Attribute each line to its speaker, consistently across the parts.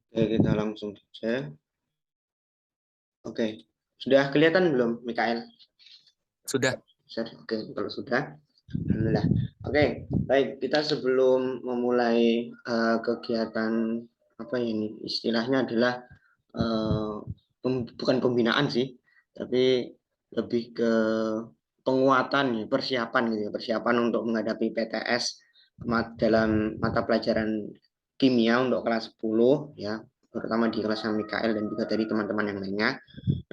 Speaker 1: Oke, kita langsung saja. Oke, sudah kelihatan belum, Mikael?
Speaker 2: Sudah.
Speaker 1: Oke, kalau sudah, alhamdulillah. Oke, baik. Kita sebelum memulai kegiatan apa ini istilahnya adalah uh, bukan pembinaan sih, tapi lebih ke penguatan ya, persiapan gitu ya, persiapan untuk menghadapi PTS dalam mata pelajaran kimia untuk kelas 10 ya, terutama di kelasnya Mikael dan juga dari teman-teman yang lainnya.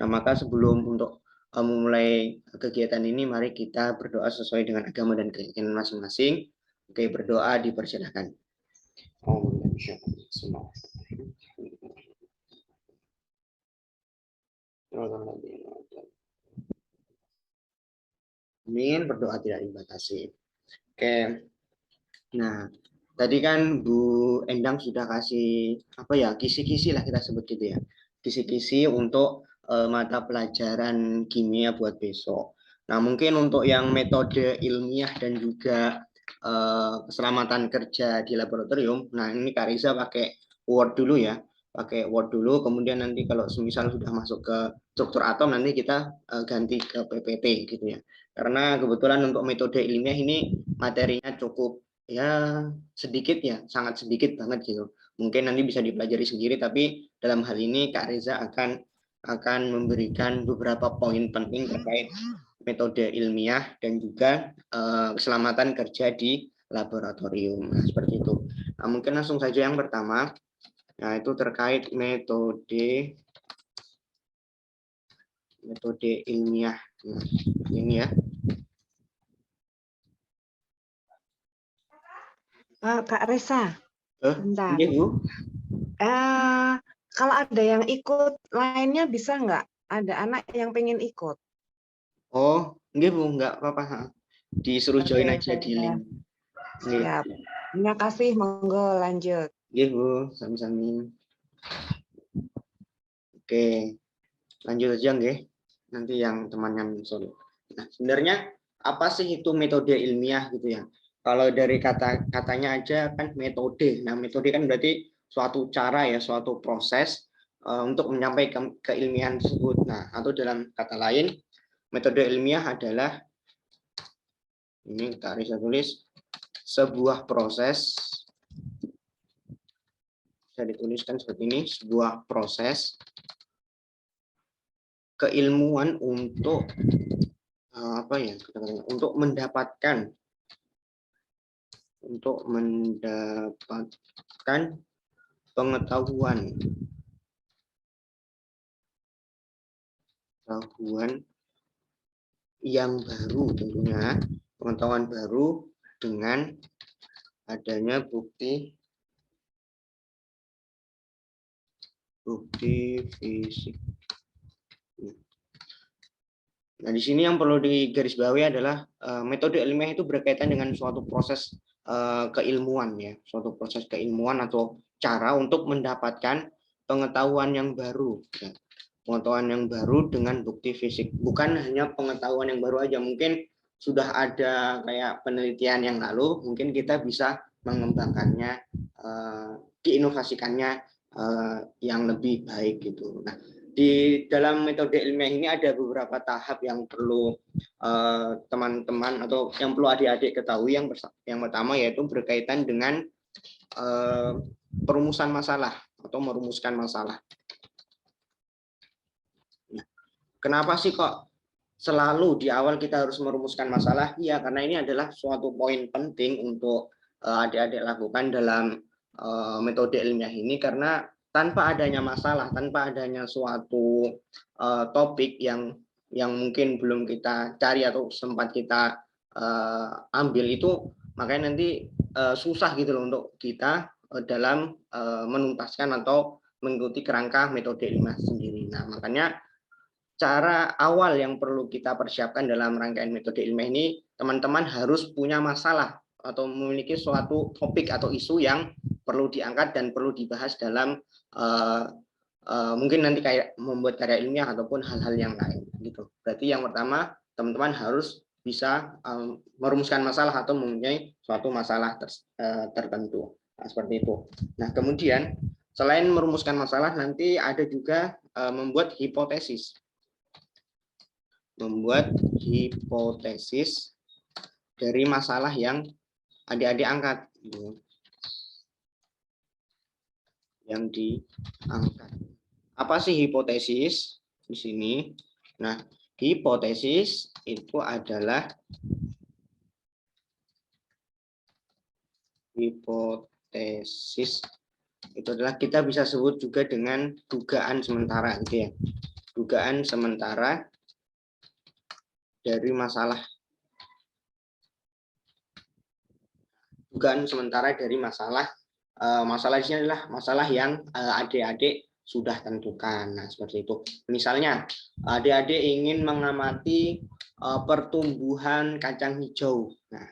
Speaker 1: Nah, maka sebelum untuk memulai kegiatan ini, mari kita berdoa sesuai dengan agama dan keyakinan masing-masing. Oke, berdoa dipersilahkan. Amin, berdoa tidak dibatasi. Oke, nah tadi kan Bu Endang sudah kasih apa ya, kisi-kisi lah kita sebut gitu ya, kisi-kisi untuk mata pelajaran kimia buat besok. Nah mungkin untuk yang metode ilmiah dan juga keselamatan kerja di laboratorium, nah ini Kak Riza pakai Word dulu ya, pakai Word dulu, kemudian nanti kalau semisal sudah masuk ke struktur atom nanti kita ganti ke PPT gitu ya. Karena kebetulan untuk metode ilmiah ini materinya cukup ya sedikit ya, sangat sedikit banget gitu. Mungkin nanti bisa dipelajari sendiri, tapi dalam hal ini Kak Reza akan memberikan beberapa poin penting terkait metode ilmiah dan juga keselamatan kerja di laboratorium. Nah, seperti itu. Nah, mungkin langsung saja yang pertama, nah itu terkait metode ilmiah. Nah, ini ya.
Speaker 3: Kak Resa, bentar.
Speaker 1: Ini Bu.
Speaker 3: Kalau ada yang ikut lainnya bisa nggak? Ada anak yang pengen ikut.
Speaker 1: Oh, enggak Bu, enggak apa-apa. Disuruh join aja di link.
Speaker 3: Siap. Terima kasih, monggo lanjut.
Speaker 1: Iya Bu, sami-sami. Oke, lanjut aja nggih. Nanti yang temannya menyusul. Nah, sebenarnya apa sih itu metode ilmiah gitu ya? Kalau dari katanya aja kan metode. Nah, metode kan berarti suatu cara ya, suatu proses untuk menyampaikan keilmiahan tersebut. Nah, atau dalam kata lain, metode ilmiah adalah ini kita bisa tulis sebuah proses, bisa dituliskan seperti ini, sebuah proses keilmuan untuk apa ya, untuk mendapatkan pengetahuan yang baru, tentunya pengetahuan baru dengan adanya bukti fisik. Nah, di sini yang perlu digarisbawahi adalah metode ilmiah itu berkaitan dengan suatu proses keilmuan ya, suatu proses keilmuan atau cara untuk mendapatkan pengetahuan yang baru. Ya. Pengetahuan yang baru dengan bukti fisik, bukan hanya pengetahuan yang baru aja, mungkin sudah ada kayak penelitian yang lalu, mungkin kita bisa mengembangkannya, diinovasikannya yang lebih baik gitu. Nah, di dalam metode ilmiah ini ada beberapa tahap yang perlu teman-teman atau yang perlu adik-adik ketahui. Yang pertama yaitu berkaitan dengan perumusan masalah atau merumuskan masalah. Nah, kenapa sih kok selalu di awal kita harus merumuskan masalah? Iya, karena ini adalah suatu poin penting untuk adik-adik lakukan dalam metode ilmiah ini, karena tanpa adanya masalah, tanpa adanya suatu topik yang mungkin belum kita cari atau sempat kita ambil itu, makanya nanti susah gitu loh untuk kita dalam menuntaskan atau mengikuti kerangka metode ilmiah sendiri. Nah, makanya cara awal yang perlu kita persiapkan dalam rangkaian metode ilmiah ini, teman-teman harus punya masalah atau memiliki suatu topik atau isu yang perlu diangkat dan perlu dibahas dalam mungkin nanti kayak membuat karya ilmiah ataupun hal-hal yang lain gitu. Berarti yang pertama, teman-teman harus bisa merumuskan masalah atau mempunyai suatu masalah tertentu. Nah, seperti itu. Nah, kemudian Selain merumuskan masalah, nanti ada juga membuat hipotesis. Membuat hipotesis dari masalah yang adik-adik angkat. Yang diangkat. Apa sih hipotesis di sini? Nah, hipotesis itu adalah kita bisa sebut juga dengan dugaan sementara gitu ya. Dugaan sementara dari masalah. Dugaan sementara dari masalah. Masalah di sini adalah masalah yang adik-adik sudah tentukan. Nah, seperti itu. Misalnya, adik-adik ingin mengamati pertumbuhan kacang hijau. Nah,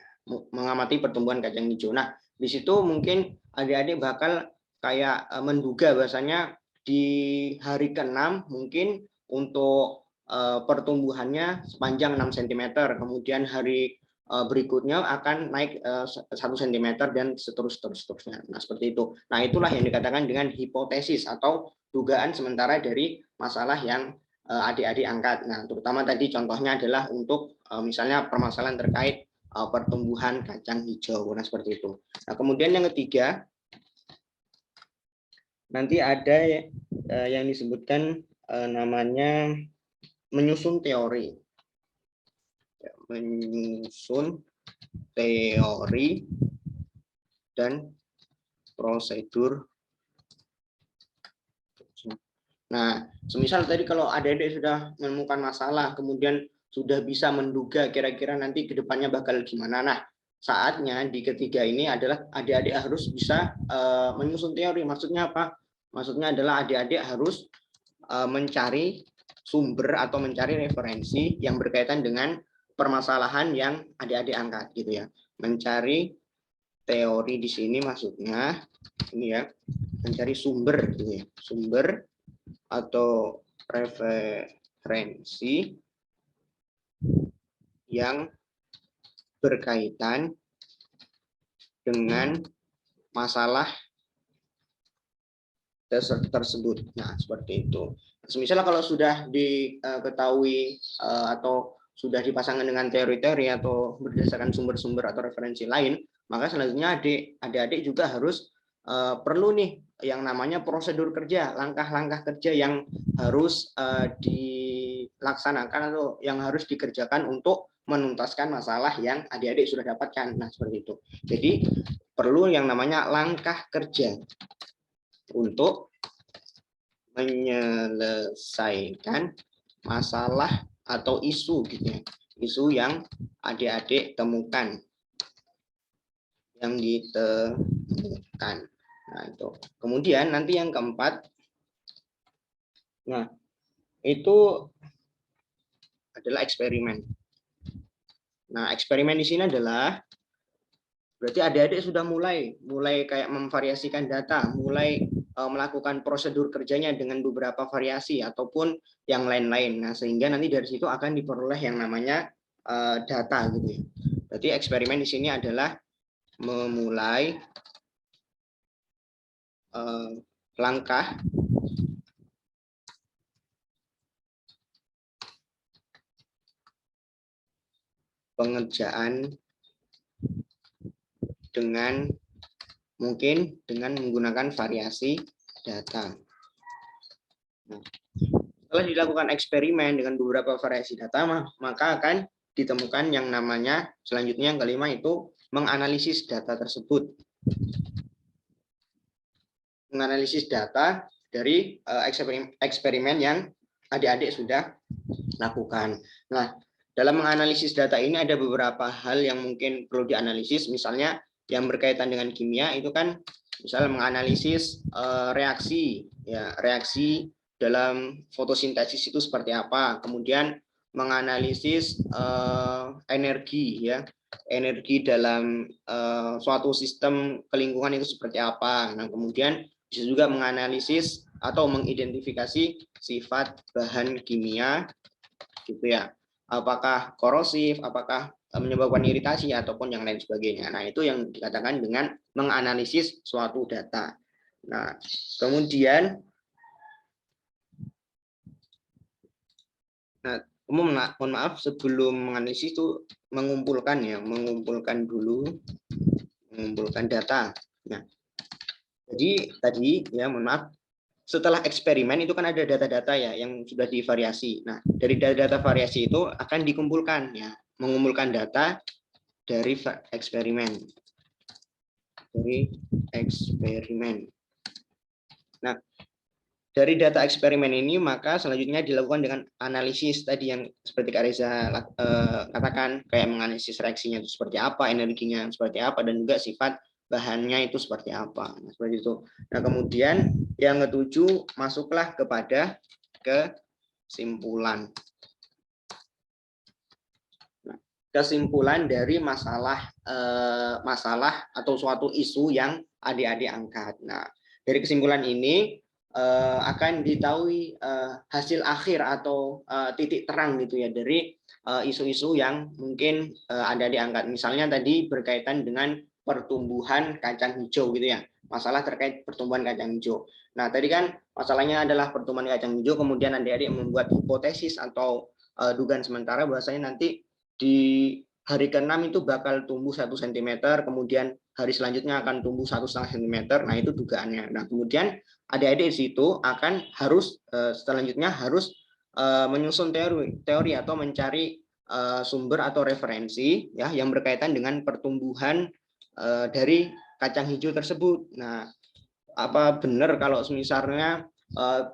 Speaker 1: mengamati pertumbuhan kacang hijau. Nah, di situ mungkin adik-adik bakal kayak menduga bahwasanya di hari ke-6 mungkin untuk pertumbuhannya sepanjang 6 cm, kemudian hari berikutnya akan naik 1 cm dan seterusnya. Nah, seperti itu. Nah, itulah yang dikatakan dengan hipotesis atau dugaan sementara dari masalah yang adik-adik angkat. Nah, terutama tadi contohnya adalah untuk misalnya permasalahan terkait pertumbuhan kacang hijau. Nah, seperti itu. Nah, kemudian yang ketiga, nanti ada yang disebutkan namanya menyusun teori. Menyusun teori dan prosedur. Nah, semisal tadi kalau adik-adik sudah menemukan masalah, kemudian sudah bisa menduga kira-kira nanti ke depannya bakal gimana. Nah, saatnya di ketiga ini adalah adik-adik harus bisa menyusun teori. Maksudnya apa? Maksudnya adalah adik-adik harus mencari sumber atau mencari referensi yang berkaitan dengan permasalahan yang adik-adik angkat gitu ya. Mencari teori di sini maksudnya ini ya, mencari sumber gitu ya. Sumber atau referensi yang berkaitan dengan masalah tersebut. Nah, seperti itu. Misalnya kalau sudah diketahui atau sudah dipasangkan dengan teori-teori atau berdasarkan sumber-sumber atau referensi lain, maka selanjutnya adik-adik juga harus perlu nih yang namanya prosedur kerja, langkah-langkah kerja yang harus dilaksanakan atau yang harus dikerjakan untuk menuntaskan masalah yang adik-adik sudah dapatkan. Nah, seperti itu. Jadi perlu yang namanya langkah kerja untuk menyelesaikan masalah atau isu gitu ya. Isu yang adik-adik temukan. Yang ditemukan. Nah, itu. Kemudian nanti yang keempat, nah, itu adalah eksperimen. Nah, eksperimen di sini adalah berarti adik-adik sudah mulai kayak memvariasikan data, mulai melakukan prosedur kerjanya dengan beberapa variasi ataupun yang lain-lain. Nah, sehingga nanti dari situ akan diperoleh yang namanya data gitu ya. Berarti eksperimen di sini adalah memulai langkah pengerjaan dengan menggunakan variasi data. Nah, setelah dilakukan eksperimen dengan beberapa variasi data, maka akan ditemukan yang namanya selanjutnya yang kelima itu menganalisis data tersebut. Menganalisis data dari eksperimen yang adik-adik sudah lakukan. Nah, dalam menganalisis data ini ada beberapa hal yang mungkin perlu dianalisis, misalnya yang berkaitan dengan kimia itu kan misalnya menganalisis reaksi ya, reaksi dalam fotosintesis itu seperti apa, kemudian menganalisis energi ya, energi dalam suatu sistem kelingkungan itu seperti apa. Nah, kemudian bisa juga menganalisis atau mengidentifikasi sifat bahan kimia gitu ya, apakah korosif, apakah menyebabkan iritasi ataupun yang lain sebagainya. Nah, itu yang dikatakan dengan menganalisis suatu data. Nah, kemudian mohon maaf sebelum menganalisis itu mengumpulkan data. Nah, jadi tadi ya mohon maaf, setelah eksperimen itu kan ada data-data ya yang sudah divariasi. Nah, dari data variasi itu akan dikumpulkan ya, mengumpulkan data dari eksperimen. Nah, dari data eksperimen ini maka selanjutnya dilakukan dengan analisis tadi yang seperti Kak Reza katakan, kayak menganalisis reaksinya itu seperti apa, energinya seperti apa, dan juga sifat bahannya itu seperti apa. Nah, seperti itu. Nah, kemudian yang ketujuh, masuklah kepada kesimpulan. Nah, kesimpulan dari masalah atau suatu isu yang adik-adik angkat. Nah, dari kesimpulan ini akan diketahui hasil akhir atau titik terang gitu ya dari isu-isu yang mungkin ada diangkat. Misalnya tadi berkaitan dengan pertumbuhan kacang hijau gitu ya, masalah terkait pertumbuhan kacang hijau. Nah, tadi kan masalahnya adalah pertumbuhan kacang hijau, kemudian adik-adik membuat hipotesis atau dugaan sementara bahwasanya nanti di hari ke-6 itu bakal tumbuh 1 cm, kemudian hari selanjutnya akan tumbuh 1,5 cm. Nah, itu dugaannya. Nah, kemudian adik-adik di situ akan harus selanjutnya harus menyusun teori atau mencari sumber atau referensi ya yang berkaitan dengan pertumbuhan dari kacang hijau tersebut. Nah, apa benar kalau misalnya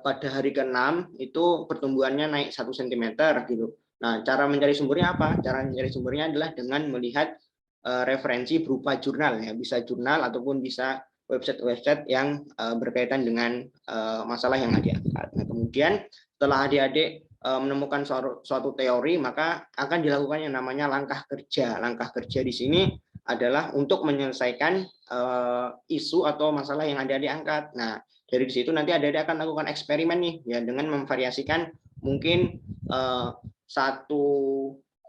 Speaker 1: pada hari ke-6 itu pertumbuhannya naik 1 cm gitu. Nah, cara mencari sumbernya apa? Cara mencari sumbernya adalah dengan melihat referensi berupa jurnal ya, bisa jurnal ataupun bisa website-website yang berkaitan dengan masalah yang diangkat. Nah, kemudian setelah adik-adik menemukan suatu teori, maka akan dilakukan yang namanya langkah kerja. Langkah kerja di sini adalah untuk menyelesaikan isu atau masalah yang adik-adik angkat. Nah, dari situ nanti adik-adik akan lakukan eksperimen nih ya dengan memvariasikan mungkin satu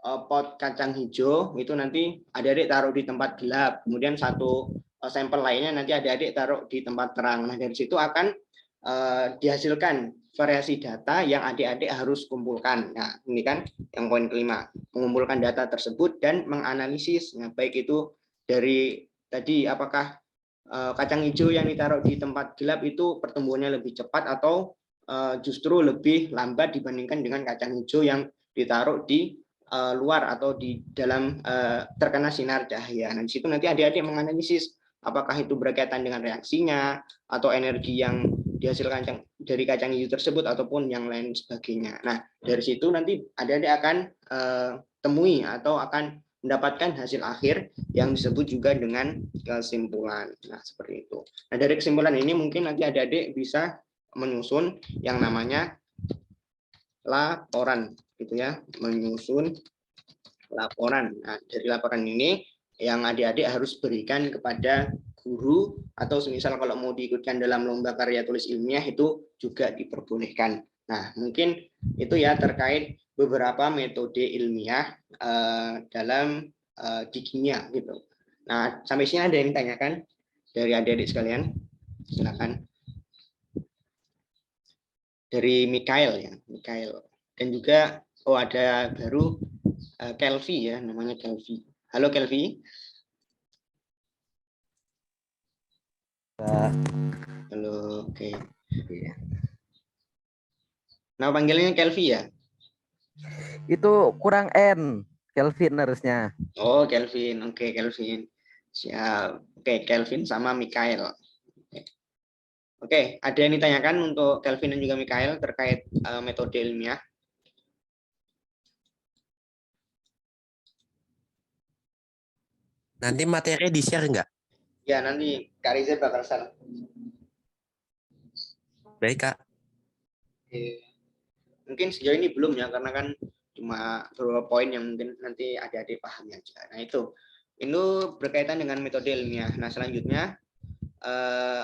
Speaker 1: pot kacang hijau itu nanti adik-adik taruh di tempat gelap, kemudian satu sampel lainnya nanti adik-adik taruh di tempat terang. Nah, dari situ akan dihasilkan variasi data yang adik-adik harus kumpulkan. Nah, ini kan yang poin kelima, mengumpulkan data tersebut dan menganalisis. Nah, baik itu dari tadi apakah kacang hijau yang ditaruh di tempat gelap itu pertumbuhannya lebih cepat atau justru lebih lambat dibandingkan dengan kacang hijau yang ditaruh di luar atau di dalam terkena sinar cahaya. Nah, di situ nanti adik-adik menganalisis apakah itu berkaitan dengan reaksinya atau energi yang dihasilkan dari kacang hijau tersebut ataupun yang lain sebagainya. Nah, dari situ nanti adik-adik akan temui atau akan mendapatkan hasil akhir yang disebut juga dengan kesimpulan. Nah, seperti itu. Nah, dari kesimpulan ini mungkin nanti adik-adik bisa menyusun yang namanya laporan gitu ya, menyusun laporan. Nah, dari laporan ini yang adik-adik harus berikan kepada guru atau semisal kalau mau diikutkan dalam lomba karya tulis ilmiah itu juga diperbolehkan. Nah, mungkin itu ya terkait beberapa metode ilmiah dalam di kimia gitu. Nah, sampai sini ada yang ditanyakan dari adik-adik sekalian? Silakan. Dari Mikael ya, Mikael. Dan juga ada baru Kelvi ya, namanya Kelvi. Halo Kelvi. Halo, oke. Nah, panggilnya Kelvi ya?
Speaker 2: Itu kurang N, Kelvin harusnya.
Speaker 1: Oh, Kelvin. Oke, Kelvin. Siap. Oke, Kelvin sama Mikael. Oke, ada yang ditanyakan untuk Kelvin dan juga Mikael terkait metode ilmiah?
Speaker 4: Nanti materinya di-share nggak?
Speaker 1: Ya, nanti Kak Riza bakal share.
Speaker 4: Baik, Kak.
Speaker 1: Oke. Mungkin sejauh ini belum ya, karena kan cuma beberapa poin yang mungkin nanti adik-adik pahami aja. Nah, itu berkaitan dengan metode ilmiah. Nah, selanjutnya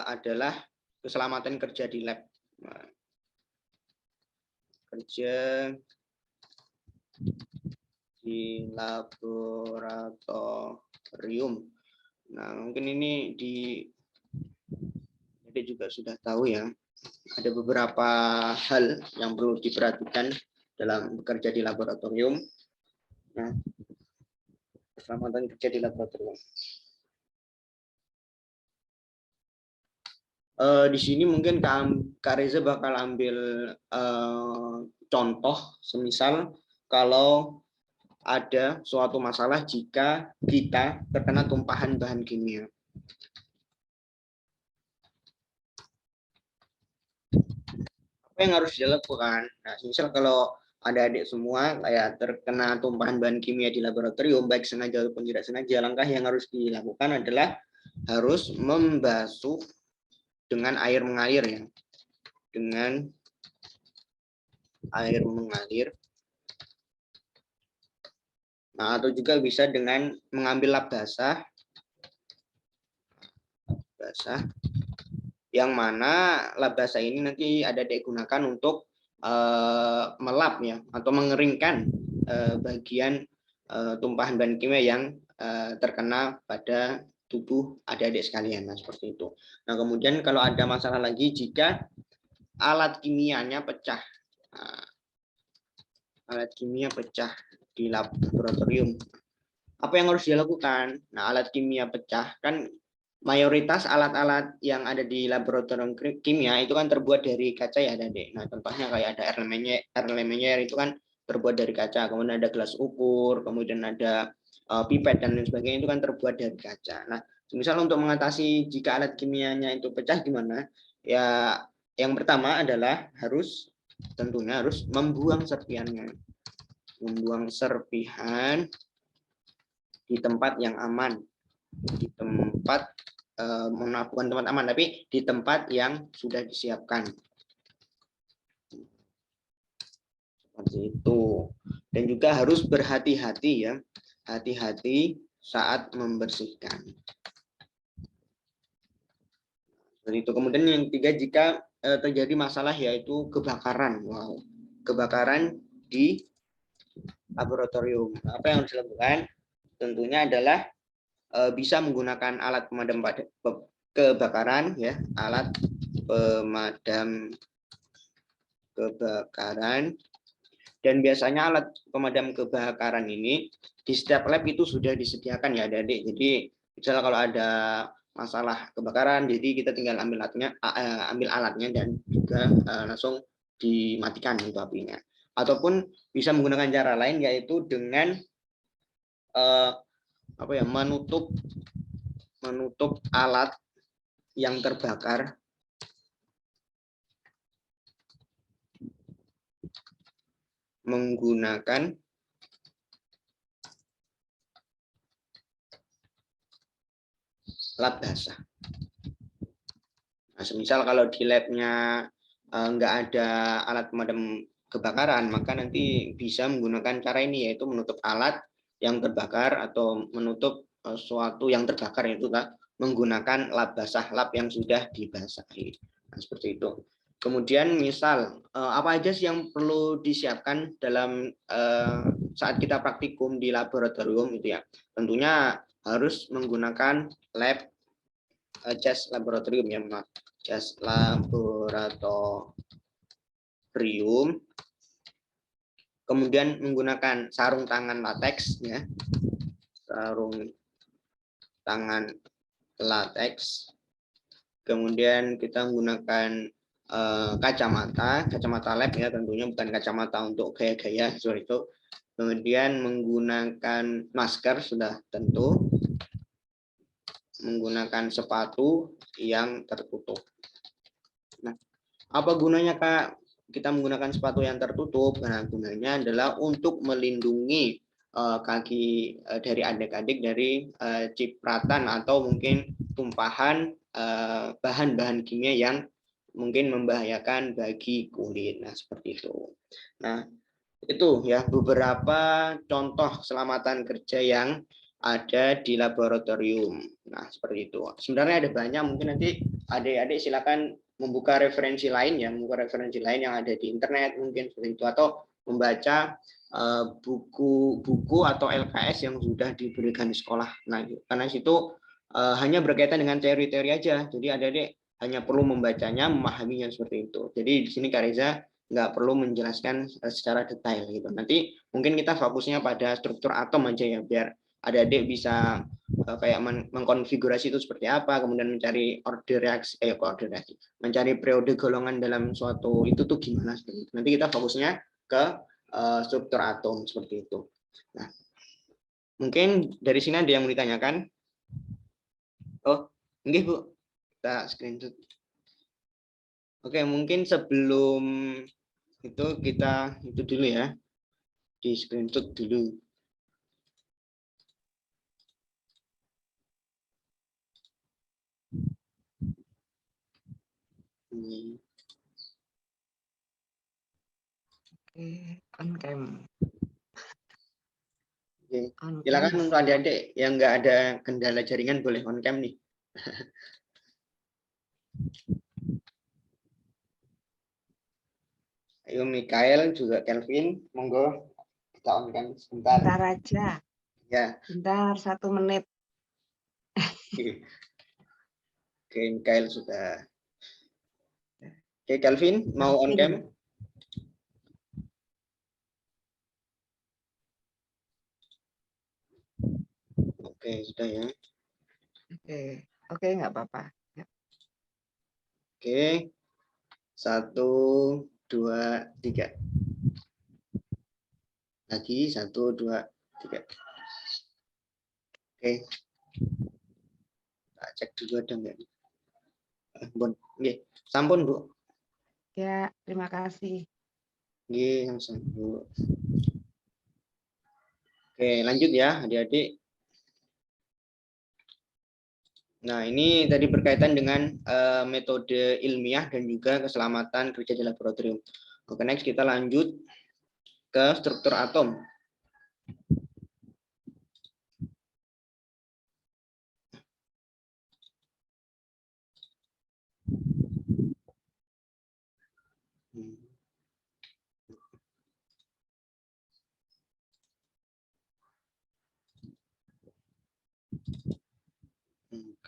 Speaker 1: adalah keselamatan kerja di lab. Nah, kerja di laboratorium. Nah, mungkin ini juga sudah tahu ya, ada beberapa hal yang perlu diperhatikan dalam bekerja di laboratorium. Nah, keselamatan kerja di laboratorium. Di sini mungkin Kak Reza bakal ambil contoh, semisal kalau ada suatu masalah jika kita terkena tumpahan bahan kimia. Apa yang harus dilakukan? Nah, misal kalau ada adik semua kayak terkena tumpahan bahan kimia di laboratorium, baik sengaja ataupun tidak sengaja, langkah yang harus dilakukan adalah harus membasuh dengan air mengalir ya, dengan air mengalir. Nah, atau juga bisa dengan mengambil lap basah, yang mana lap basah ini nanti ada digunakan untuk melap ya, atau mengeringkan bagian tumpahan bahan kimia yang terkena pada tubuh adik-adik sekalian. Nah, seperti itu. Nah, kemudian kalau ada masalah lagi jika alat kimianya pecah. Nah, alat kimia pecah di laboratorium. Apa yang harus dilakukan? Nah, alat kimia pecah kan mayoritas alat-alat yang ada di laboratorium kimia itu kan terbuat dari kaca ya, Adik. Nah, contohnya kayak ada air Lemayer itu kan terbuat dari kaca, kemudian ada gelas ukur, kemudian ada pipet dan lain sebagainya itu kan terbuat dari kaca. Nah, misal untuk mengatasi jika alat kimianya itu pecah gimana? Ya, yang pertama adalah tentunya harus membuang serpihannya. Membuang serpihan di tempat yang aman. Di tempat bukan tempat aman, tapi di tempat yang sudah disiapkan. Seperti itu. Dan juga harus berhati-hati ya. Hati-hati saat membersihkan. Seperti itu. Kemudian yang ketiga, jika terjadi masalah yaitu kebakaran. Wow. Kebakaran di laboratorium. Apa yang harus dilakukan? Tentunya adalah bisa menggunakan alat pemadam kebakaran ya, alat pemadam kebakaran. Dan biasanya alat pemadam kebakaran ini di setiap lab itu sudah disediakan ya Adik. Jadi misalnya kalau ada masalah kebakaran, jadi kita tinggal ambil alatnya dan juga langsung dimatikan itu apinya. Ataupun bisa menggunakan cara lain yaitu dengan menutup alat yang terbakar menggunakan lap basah. Nah, semisal kalau di labnya nggak ada alat pemadam kebakaran, maka nanti bisa menggunakan cara ini, yaitu menutup alat yang terbakar atau menutup suatu yang terbakar, itu menggunakan lap basah, lap yang sudah dibasahi. Nah, seperti itu. Kemudian misal apa aja sih yang perlu disiapkan dalam saat kita praktikum di laboratorium itu ya. Tentunya harus menggunakan jas laboratorium ya, jas laboratorium. Kemudian menggunakan sarung tangan lateks ya. Sarung tangan lateks. Kemudian kita menggunakan kacamata lab ya, tentunya bukan kacamata untuk gaya-gaya seperti itu. Kemudian menggunakan masker sudah tentu, menggunakan sepatu yang tertutup. Nah, apa gunanya Kak kita menggunakan sepatu yang tertutup? Nah, gunanya adalah untuk melindungi kaki dari adik-adik dari cipratan atau mungkin tumpahan bahan-bahan kimia yang mungkin membahayakan bagi kulit. Nah, seperti itu. Nah, itu ya beberapa contoh keselamatan kerja yang ada di laboratorium. Nah, seperti itu. Sebenarnya ada banyak, mungkin nanti adik-adik silakan membuka referensi lain ya, membuka referensi lain yang ada di internet mungkin seperti itu, atau membaca buku-buku atau LKS yang sudah diberikan di sekolah. Nah, karena situ hanya berkaitan dengan teori-teori aja. Jadi adik-adik hanya perlu membacanya, memahaminya seperti itu. Jadi di sini Kak Reza nggak perlu menjelaskan secara detail gitu. Nanti mungkin kita fokusnya pada struktur atom aja ya, biar adik-adik bisa kayak mengkonfigurasi itu seperti apa, kemudian mencari order reaksi, mencari periode golongan dalam suatu itu tuh gimana seperti itu. Nanti kita fokusnya ke struktur atom seperti itu. Nah, mungkin dari sini ada yang mau ditanyakan? Oh, enggak Bu, kita screenshot. Oke, mungkin sebelum itu kita itu dulu ya, di screenshot dulu.
Speaker 3: On cam.
Speaker 1: Oke.
Speaker 3: On
Speaker 1: Silakan
Speaker 3: cam.
Speaker 1: untuk adik-adik yang nggak ada kendala jaringan boleh on cam nih. Ayo Mikael juga Kelvin, monggo kita on cam sebentar.
Speaker 3: Bentar aja.
Speaker 1: Ya.
Speaker 3: Bentar, 1 menit.
Speaker 1: Oke, Mikael sudah. Oke, Kelvin mau on cam? Oke, sudah ya.
Speaker 3: Oke, nggak apa-apa.
Speaker 1: Oke, 1, 2, 3. Lagi 1, 2, 3. Oke. Kita cek dulu ada nggak? Bon, oke. Sampun Bu.
Speaker 3: Ya, terima kasih.
Speaker 1: Oke, langsung Bu. Oke, lanjut ya adik-adik. Nah, ini tadi berkaitan dengan metode ilmiah dan juga keselamatan kerja di laboratorium. Oke, next kita lanjut ke struktur atom.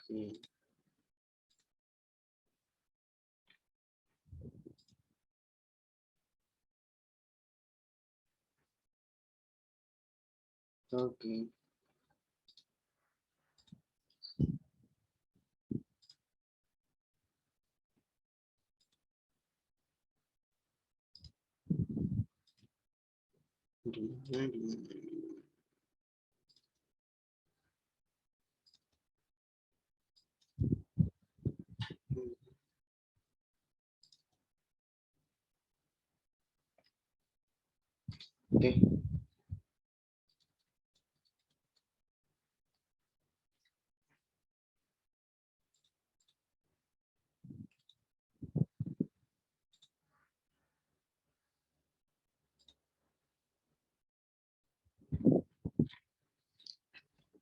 Speaker 1: Oke. Oke. Oke.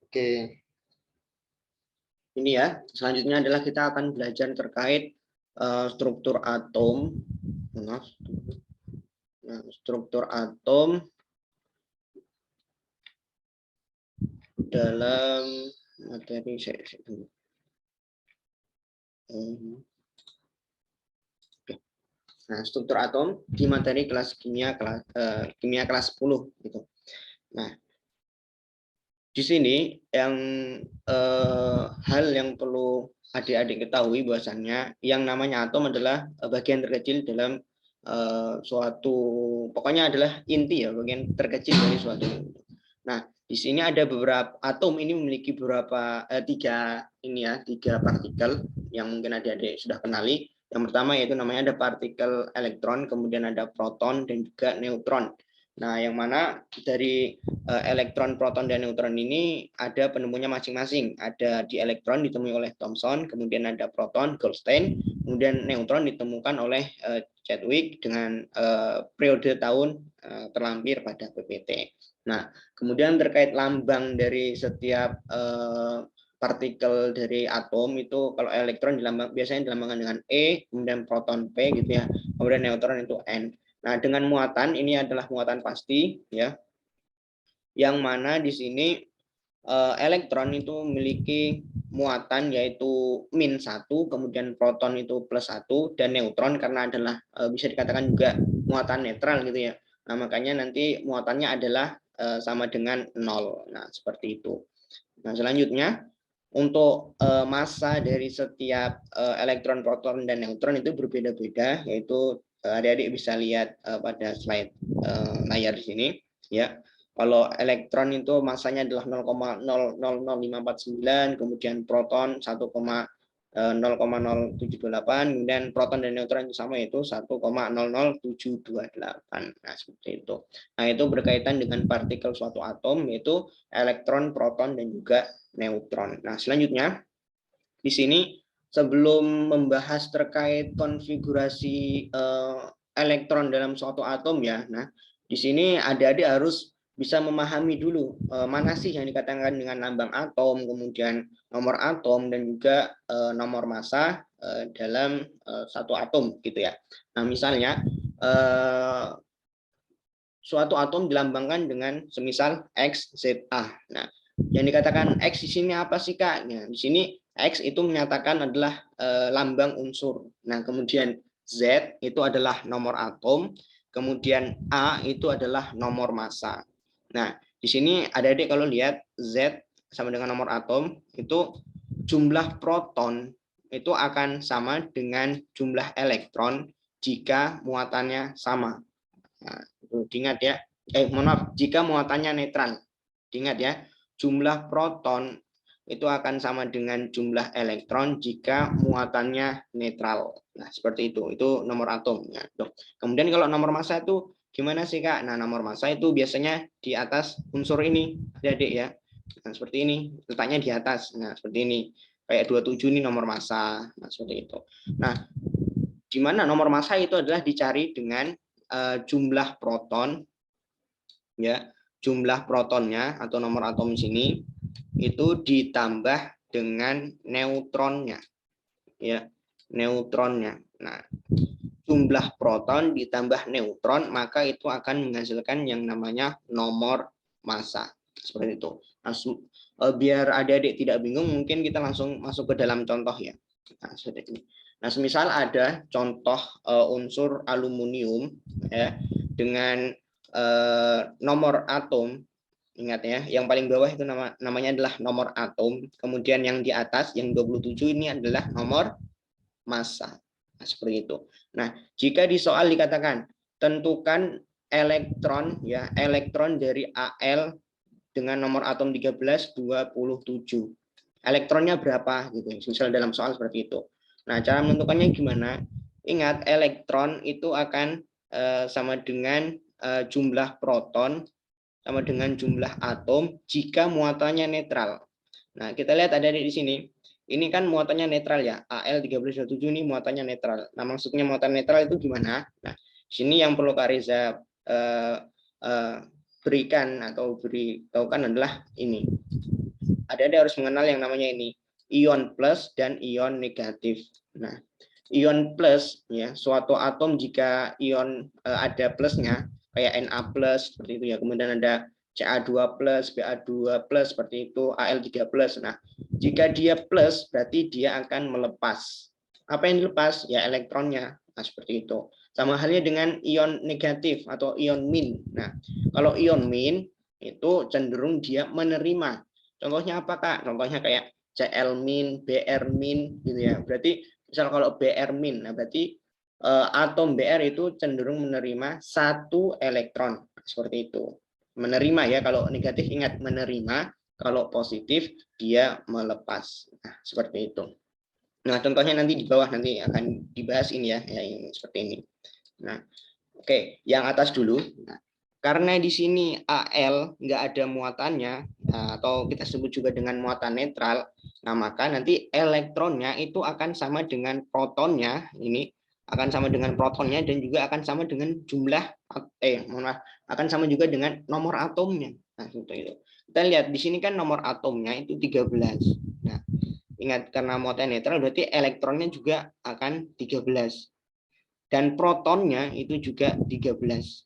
Speaker 1: Oke. Ini ya, selanjutnya adalah kita akan belajar terkait struktur atom. Nah, struktur atom dalam materi saya. Nah, struktur atom di materi kelas kimia kelas 10 gitu. Nah, di sini yang hal yang perlu adik-adik ketahui bahwasannya yang namanya atom adalah bagian terkecil dalam suatu, pokoknya adalah inti ya, bagian terkecil dari suatu. Nah, di sini ada beberapa atom ini memiliki beberapa tiga partikel yang mungkin adik-adik sudah kenali. Yang pertama yaitu namanya ada partikel elektron, kemudian ada proton dan juga neutron. Nah, yang mana dari elektron, proton, dan neutron ini ada penemunya masing-masing. Ada di elektron ditemui oleh Thomson, kemudian ada proton, Goldstein, kemudian neutron ditemukan oleh Chadwick dengan periode tahun terlampir pada PPT. Nah, kemudian terkait lambang dari setiap partikel dari atom itu, kalau elektron biasanya dilambangkan dengan E, kemudian proton P gitu ya, kemudian neutron itu N. Nah, dengan muatan ini adalah muatan pasti ya, yang mana di sini elektron itu memiliki muatan yaitu -1, kemudian proton itu +1, dan neutron karena adalah bisa dikatakan juga muatan netral gitu ya. Nah, makanya nanti muatannya adalah sama dengan 0. Nah, seperti itu. Nah, selanjutnya untuk massa dari setiap elektron, proton, dan neutron itu berbeda-beda, yaitu adik-adik bisa lihat pada slide layar di sini ya. Kalau elektron itu massanya adalah 0,000549, kemudian proton 0,0728, kemudian proton dan neutron itu sama, yaitu 1,00728. Nah, seperti itu. Nah, itu berkaitan dengan partikel suatu atom, yaitu elektron, proton, dan juga neutron. Nah, selanjutnya di sini sebelum membahas terkait konfigurasi elektron dalam suatu atom ya. Nah, di sini adik-adik harus bisa memahami dulu mana sih yang dikatakan dengan lambang atom, kemudian nomor atom, dan juga nomor massa dalam satu atom gitu ya. Nah, misalnya suatu atom dilambangkan dengan semisal X, Z, A. Nah, yang dikatakan X di sini apa sih, Kak? Nah, di sini X itu menyatakan adalah lambang unsur. Nah, kemudian Z itu adalah nomor atom, kemudian A itu adalah nomor massa. Nah, di sini adik-adik kalau lihat Z sama dengan nomor atom, itu jumlah proton itu akan sama dengan jumlah elektron jika muatannya sama. Nah, itu diingat ya. Mohon maaf, jika muatannya netral. Diingat ya, jumlah proton itu akan sama dengan jumlah elektron jika muatannya netral. Nah, seperti itu. Itu nomor atom. Ya, kemudian kalau nomor massa itu gimana sih, Kak? Nah, nomor massa itu biasanya di atas unsur ini, adik ya. Nah, seperti ini. Letaknya di atas. Nah, seperti ini. Kayak 27 ini nomor massa. Nah, seperti itu. Nah, di mana nomor massa itu adalah dicari dengan jumlah proton ya, jumlah protonnya atau nomor atom di sini itu ditambah dengan neutronnya ya, neutronnya. Nah, jumlah proton ditambah neutron maka itu akan menghasilkan yang namanya nomor massa seperti itu. Nah, biar adik-adik tidak bingung, mungkin kita langsung masuk ke dalam contoh ya. Nah, seperti ini. Nah, semisal ada contoh unsur aluminium ya dengan nomor atom, ingat ya, yang paling bawah itu namanya adalah nomor atom, kemudian yang di atas yang 27 ini adalah nomor massa. Nah, seperti itu. Nah, jika di soal dikatakan tentukan elektron ya, elektron dari Al dengan nomor atom 13, 27. Elektronnya berapa gitu. Misal dalam soal seperti itu. Nah, cara menentukannya gimana? Ingat, elektron itu akan sama dengan jumlah proton sama dengan jumlah atom jika muatannya netral. Nah, kita lihat ada di sini. Ini kan muatannya netral ya. Al1327 ini muatannya netral. Nah, maksudnya muatan netral itu gimana? Nah, sini yang perlu Kak Reza berikan atau beritahukan adalah ini. Ada harus mengenal yang namanya ini, ion plus dan ion negatif. Nah, ion plus ya, suatu atom jika ion ada plusnya kayak Na plus seperti itu ya, kemudian ada Ca2 plus, Ba2 plus seperti itu, Al3 plus. Nah, jika dia plus berarti dia akan melepas. Apa yang dilepas? Ya elektronnya. Nah, seperti itu. Sama halnya dengan ion negatif atau ion min. Nah, kalau ion min itu cenderung dia menerima. Contohnya apa, Kak? Contohnya kayak Cl min, Br min gitu ya. Berarti misal kalau Br min, nah berarti atom Br itu cenderung menerima 1 elektron. Seperti itu. Menerima ya, kalau negatif ingat menerima, kalau positif dia melepas. Nah, seperti itu. Nah, contohnya nanti di bawah nanti akan dibahas ini ya, yang seperti ini. Nah, oke, yang atas dulu. Nah, karena di sini Al nggak ada muatannya, atau kita sebut juga dengan muatan netral, nah maka nanti elektronnya itu akan sama dengan protonnya, ini akan sama dengan protonnya dan juga akan sama dengan jumlah, akan sama juga dengan nomor atomnya. Nah, seperti itu. Kita lihat di sini kan nomor atomnya itu 13. Nah, ingat karena muatan netral berarti elektronnya juga akan 13. Dan protonnya itu juga 13.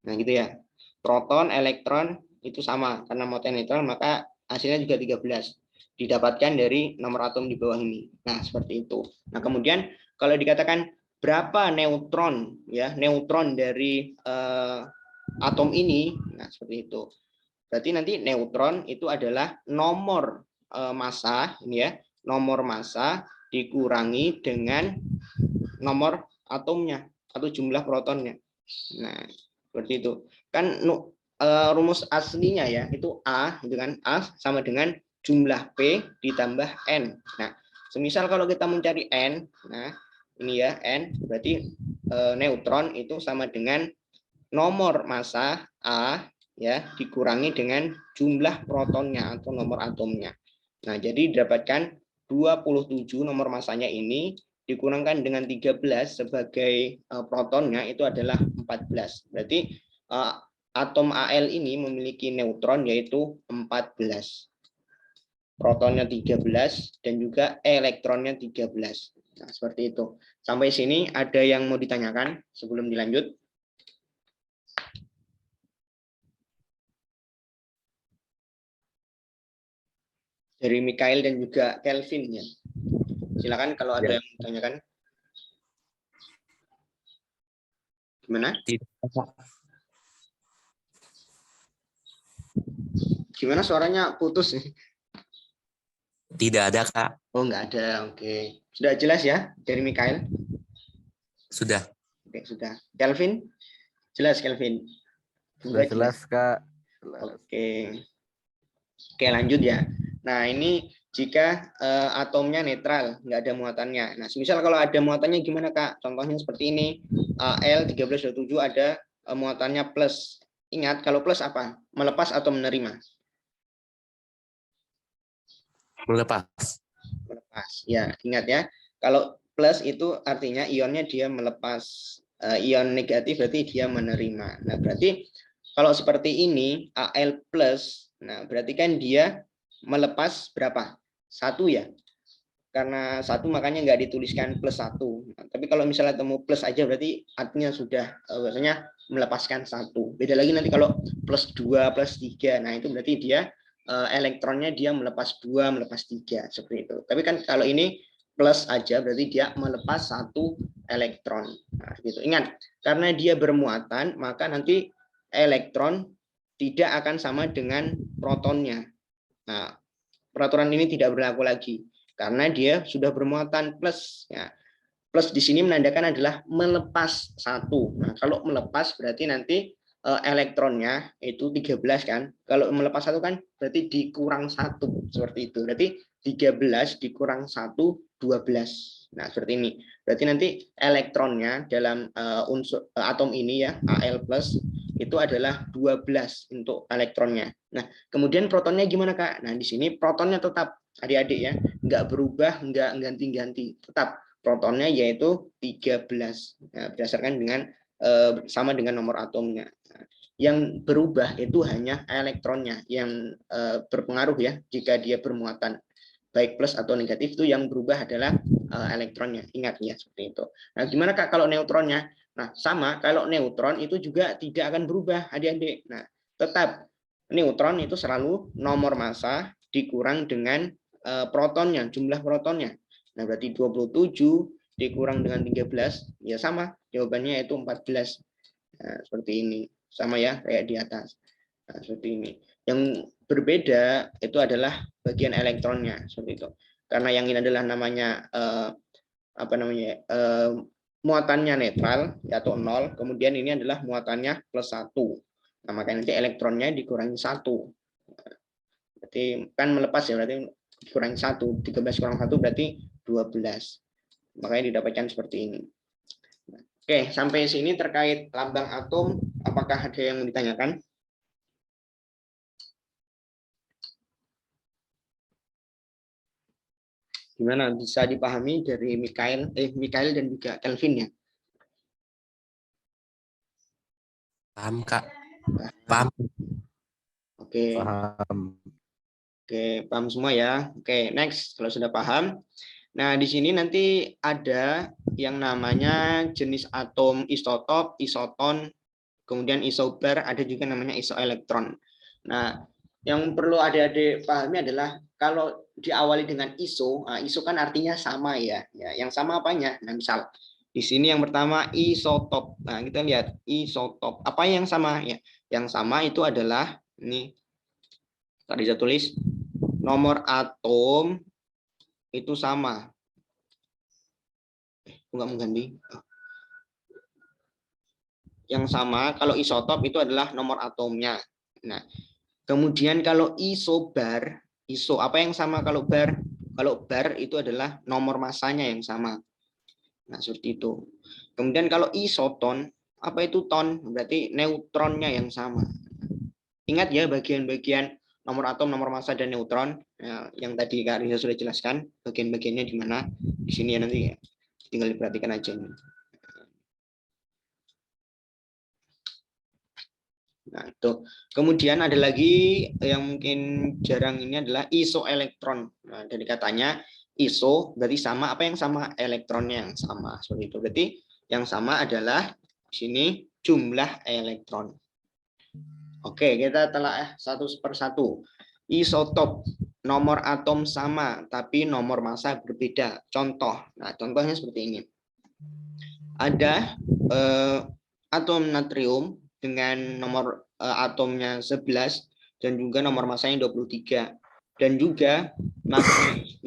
Speaker 1: Nah, gitu ya. Proton, elektron itu sama karena muatan netral, maka hasilnya juga 13. Didapatkan dari nomor atom di bawah ini. Nah, seperti itu. Nah, kemudian kalau dikatakan berapa neutron ya, neutron dari atom ini, nah seperti itu. Berarti nanti neutron itu adalah nomor massa ini ya, nomor massa dikurangi dengan nomor atomnya atau jumlah protonnya. Nah, seperti itu. Kan rumus aslinya ya, itu A, itu kan A sama dengan jumlah P ditambah N. Nah, semisal kalau kita mencari N, nah ini ya N, berarti neutron itu sama dengan nomor massa A ya dikurangi dengan jumlah protonnya atau nomor atomnya. Nah, jadi didapatkan 27 nomor massanya ini dikurangkan dengan 13 sebagai protonnya itu adalah 14. Berarti atom Al ini memiliki neutron yaitu 14. Protonnya 13 dan juga elektronnya 13. Nah, seperti itu. Sampai sini ada yang mau ditanyakan sebelum dilanjut? Dari Mikael dan juga Kelvin ya. Silakan kalau ada yang ditanyakan. Gimana?
Speaker 4: Tidak, Kak.
Speaker 1: Gimana suaranya putus nih?
Speaker 4: Tidak ada, Kak.
Speaker 1: Oh, nggak ada. Oke. Sudah jelas ya dari Mikael?
Speaker 4: Sudah.
Speaker 1: Oke, sudah. Kelvin? Jelas, Kelvin?
Speaker 2: Sudah jelas, Kak.
Speaker 1: Oke. Oke, lanjut ya. Nah, ini jika atomnya netral, nggak ada muatannya. Nah, misal kalau ada muatannya gimana, Kak? Contohnya seperti ini. Al1327 ada muatannya plus. Ingat, kalau plus apa? Melepas atau menerima?
Speaker 4: Melepas.
Speaker 1: Melepas. Ya, ingat ya. Kalau plus itu artinya ionnya dia melepas. Ion negatif berarti dia menerima. Nah, berarti kalau seperti ini, Al plus, nah berarti kan dia melepas berapa? 1 ya. Karena 1 makanya nggak dituliskan plus 1. Nah, tapi kalau misalnya temu plus aja berarti artinya sudah biasanya melepaskan 1. Beda lagi nanti kalau plus 2, plus 3. Nah, itu berarti dia elektronnya dia melepas 2, melepas 3 seperti itu. Tapi kan kalau ini plus aja berarti dia melepas 1 elektron. Nah, gitu. Ingat, karena dia bermuatan, maka nanti elektron tidak akan sama dengan protonnya. Nah, peraturan ini tidak berlaku lagi karena dia sudah bermuatan plus. Ya. Plus di sini menandakan adalah melepas 1. Nah, kalau melepas berarti nanti elektronnya itu 13 kan. Kalau melepas 1 kan berarti dikurang 1 seperti itu. Berarti 13 dikurang 1 12. Nah, seperti ini. Berarti nanti elektronnya dalam unsur atom ini ya, Al+ itu adalah 12 untuk elektronnya. Nah, kemudian protonnya gimana, Kak? Nah, di sini protonnya tetap adik-adik ya, nggak berubah, nggak ganti-ganti. Tetap protonnya yaitu 13. Nah, berdasarkan dengan sama dengan nomor atomnya. Nah, yang berubah itu hanya elektronnya yang berpengaruh ya jika dia bermuatan baik plus atau negatif, itu yang berubah adalah elektronnya. Ingat ya seperti itu. Nah, gimana Kak kalau neutronnya? Nah, sama kalau neutron itu juga tidak akan berubah adik-adik. Nah, tetap neutron itu selalu nomor massa dikurang dengan protonnya, jumlah protonnya. Nah, berarti 27 dikurang dengan 13, ya sama, jawabannya itu 14. Nah, seperti ini. Sama ya, kayak di atas. Nah, seperti ini. Yang berbeda itu adalah bagian elektronnya, seperti itu. Karena yang ini adalah namanya muatannya netral atau 0, kemudian ini adalah muatannya plus 1. Nah, makanya nanti elektronnya dikurangi 1. Berarti kan melepas ya, berarti dikurangi 1. 13 kurang 1 berarti 12. Makanya didapatkan seperti ini. Oke, sampai sini terkait lambang atom, apakah ada yang mau ditanyakan? Gimana, bisa dipahami dari Mikael dan juga Kelvin ya?
Speaker 4: Paham, Kak. Paham.
Speaker 1: Oke.
Speaker 2: Paham.
Speaker 1: Oke, paham semua ya. Oke, next kalau sudah paham. Nah, di sini nanti ada yang namanya jenis atom isotop, isoton, kemudian isobar, ada juga namanya isoelektron. Nah, yang perlu adik-adik pahami adalah kalau diawali dengan iso, iso kan artinya sama ya. Yang sama apanya? Nah, misal di sini yang pertama isotop. Nah, kita lihat isotop. Apa yang sama ya? Yang sama itu adalah ini tadi saya tulis nomor atom itu sama. Enggak mengganti. Yang sama kalau isotop itu adalah nomor atomnya. Nah, kemudian kalau isobar, iso apa yang sama kalau bar? Kalau bar itu adalah nomor masanya yang sama. Nah, seperti itu. Kemudian kalau isoton, apa itu ton? Berarti neutronnya yang sama. Ingat ya bagian-bagian nomor atom, nomor massa, dan neutron. Ya, yang tadi Kak Riza sudah jelaskan, bagian-bagiannya di mana. Di sini ya nanti ya. Tinggal diperhatikan aja. Nah, itu. Kemudian ada lagi yang mungkin jarang ini adalah isoelektron. Nah, dari katanya iso berarti sama, apa yang sama? Elektronnya yang sama. Seperti itu. Berarti yang sama adalah di sini jumlah elektron. Oke, kita telah satu persatu. Isotop, nomor atom sama, tapi nomor massa berbeda. Contoh. Nah, contohnya seperti ini. Ada atom natrium dengan nomor atomnya 11 dan juga nomor massanya 23, dan juga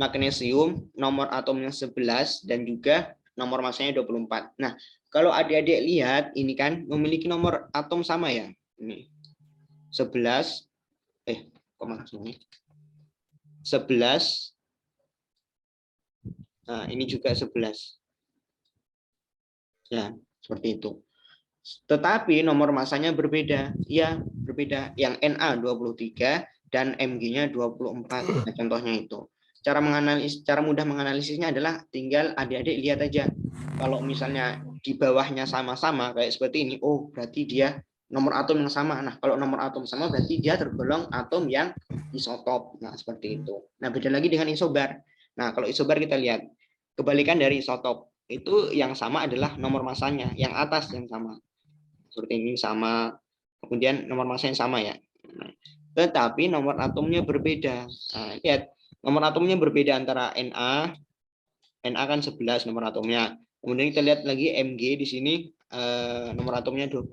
Speaker 1: magnesium nomor atomnya 11 dan juga nomor massanya 24. Nah, kalau adik-adik lihat ini kan memiliki nomor atom sama ya. Ini 11 11. Nah, ini juga 11. Ya, seperti itu. Tetapi nomor masanya berbeda. Ya, berbeda. Yang Na 23 dan Mg-nya 24. Nah, contohnya itu. Cara mudah menganalisisnya adalah tinggal adik-adik lihat aja. Kalau misalnya di bawahnya sama-sama kayak seperti ini, oh berarti dia nomor atom yang sama. Nah, kalau nomor atom sama berarti dia tergolong atom yang isotop. Nah, seperti itu. Nah, beda lagi dengan isobar. Nah, kalau isobar kita lihat kebalikan dari isotop. Itu yang sama adalah nomor masanya, yang atas yang sama. Seperti ini sama, kemudian nomor massa yang sama ya. Nah, tetapi nomor atomnya berbeda. Nah, lihat, nomor atomnya berbeda antara Na kan 11 nomor atomnya. Kemudian kita lihat lagi Mg di sini nomor atomnya 12.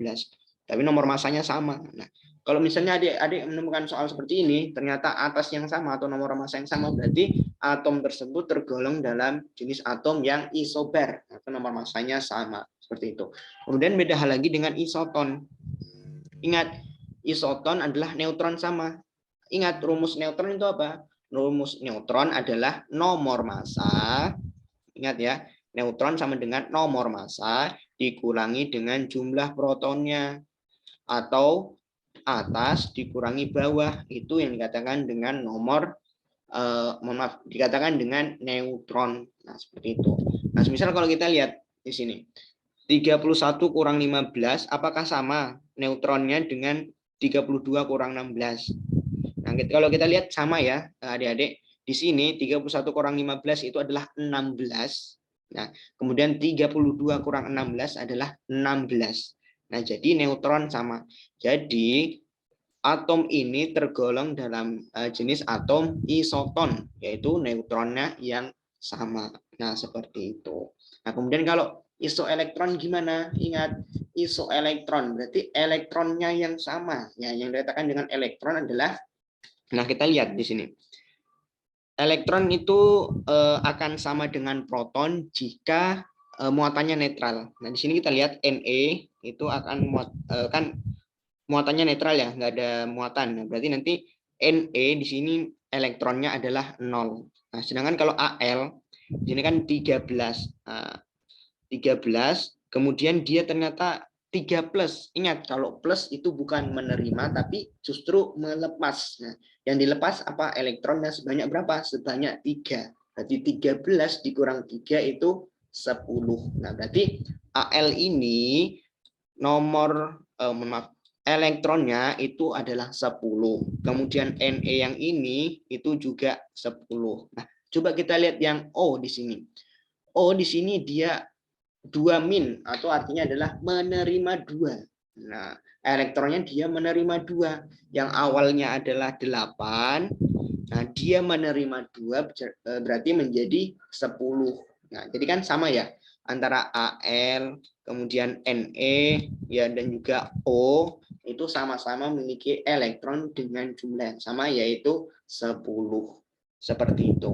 Speaker 1: Tapi nomor massanya sama. Nah, kalau misalnya adik-adik menemukan soal seperti ini, ternyata atas yang sama atau nomor massa yang sama, berarti atom tersebut tergolong dalam jenis atom yang isobar atau nomor massanya sama. Seperti itu. Kemudian beda hal lagi dengan isoton. Ingat, isoton adalah neutron sama. Ingat, rumus neutron itu apa? Rumus neutron adalah nomor massa. Ingat ya, neutron sama dengan nomor massa dikurangi dengan jumlah protonnya. Atau atas dikurangi bawah. Itu yang dikatakan dengan nomor, dikatakan dengan neutron. Nah, seperti itu. Nah, misal kalau kita lihat di sini. 31 kurang 15, apakah sama neutronnya dengan 32 kurang 16? Nah, kalau kita lihat sama ya, adik-adik. Di sini 31 kurang 15 itu adalah 16. Nah, kemudian 32 kurang 16 adalah 16. Nah, jadi neutron sama. Jadi, atom ini tergolong dalam jenis atom isoton, yaitu neutronnya yang sama. Nah, seperti itu. Nah, kemudian kalau isoelektron gimana? Ingat, isoelektron berarti elektronnya yang sama. Ya, yang dikatakan dengan elektron adalah, nah kita lihat di sini. Elektron itu akan sama dengan proton jika muatannya netral. Nah, di sini kita lihat Ne itu akan kan muatannya netral ya, nggak ada muatan. Nah, berarti nanti Ne di sini elektronnya adalah 0. Nah, sedangkan kalau Al di sini kan 13. Nah, 13, kemudian dia ternyata 3 plus. Ingat, kalau plus itu bukan menerima, tapi justru melepas. Nah, yang dilepas apa? Elektronnya sebanyak berapa? Sebanyak 3. Berarti 13 dikurang 3 itu 10. Nah, berarti Al ini nomor, elektronnya itu adalah 10. Kemudian Ne yang ini itu juga 10. Nah, coba kita lihat yang O di sini. O di sini dia 2 min atau artinya adalah menerima 2. Nah, elektronnya dia menerima 2. Yang awalnya adalah 8. Nah, dia menerima 2 berarti menjadi 10. Nah, jadi kan sama ya antara Al kemudian Ne ya dan juga O itu sama-sama memiliki elektron dengan jumlah yang sama yaitu 10. Seperti itu.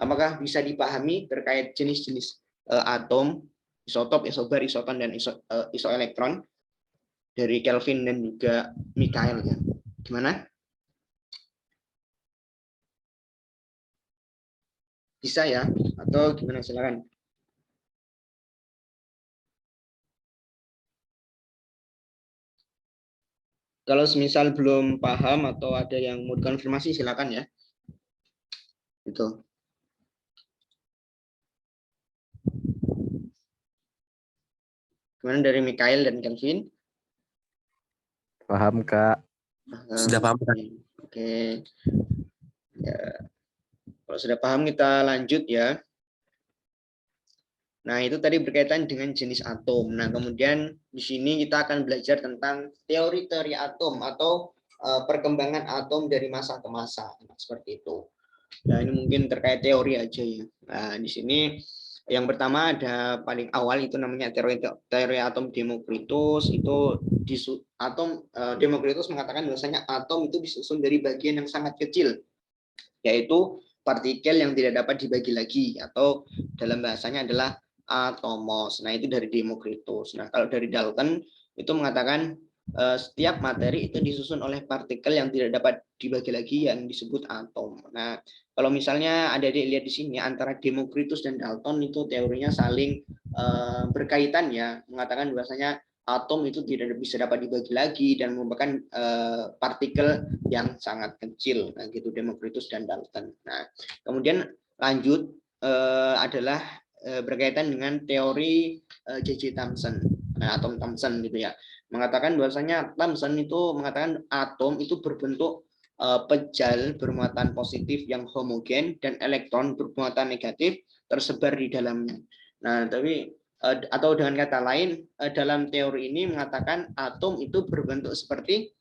Speaker 1: Apakah bisa dipahami terkait jenis-jenis atom, isotop, isobar, isoton dan isoelektron dari Kelvin dan juga Mikhail ya. Gimana? Bisa ya? Atau gimana, silakan. Kalau semisal belum paham atau ada yang mau dikonfirmasi silakan ya. Itu. Gimana dari Mikhail dan Kelvin?
Speaker 2: Paham, Kak.
Speaker 4: Sudah paham, Kak?
Speaker 1: Oke. Ya. Kalau sudah paham kita lanjut ya. Nah, itu tadi berkaitan dengan jenis atom. Nah, kemudian di sini kita akan belajar tentang teori-teori atom atau perkembangan atom dari masa ke masa. Nah, seperti itu. Nah, ini mungkin terkait teori aja ya. Nah, di sini yang pertama ada paling awal itu namanya teori atom Demokritus. Itu Demokritus mengatakan bahwasanya atom itu disusun dari bagian yang sangat kecil, yaitu partikel yang tidak dapat dibagi lagi atau dalam bahasanya adalah atomos. Nah, itu dari Demokritus. Nah, kalau dari Dalton itu mengatakan setiap materi itu disusun oleh partikel yang tidak dapat dibagi lagi yang disebut atom. Nah, kalau misalnya ada lihat di sini antara Demokritus dan Dalton itu teorinya saling berkaitan ya, mengatakan bahwasanya atom itu tidak bisa dapat dibagi lagi dan merupakan partikel yang sangat kecil. Nah, gitu Demokritus dan Dalton. Nah, kemudian lanjut adalah berkaitan dengan teori J.J. Thomson, atom Thomson gitu ya, mengatakan bahwasanya Thomson itu mengatakan atom itu berbentuk pejal bermuatan positif yang homogen dan elektron bermuatan negatif tersebar di dalamnya. Nah, tapi atau dengan kata lain dalam teori ini mengatakan atom itu berbentuk seperti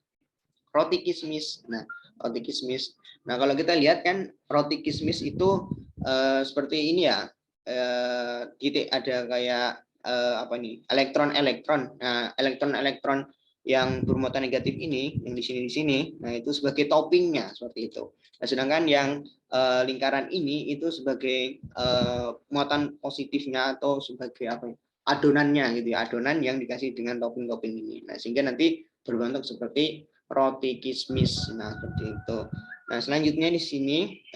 Speaker 1: roti kismis. Nah, roti kismis. Nah, kalau kita lihat kan roti kismis itu seperti ini ya. Titik ada kayak apa nih? Elektron-elektron. Nah, elektron-elektron yang bermuatan negatif ini, yang di sini. Nah, itu sebagai toppingnya seperti itu. Nah, sedangkan yang lingkaran ini itu sebagai muatan positifnya atau sebagai apa? Adonannya gitu ya. Adonan yang dikasih dengan topping-topping ini. Nah, sehingga nanti berbentuk seperti roti kismis. Nah, seperti itu. Nah, selanjutnya di sini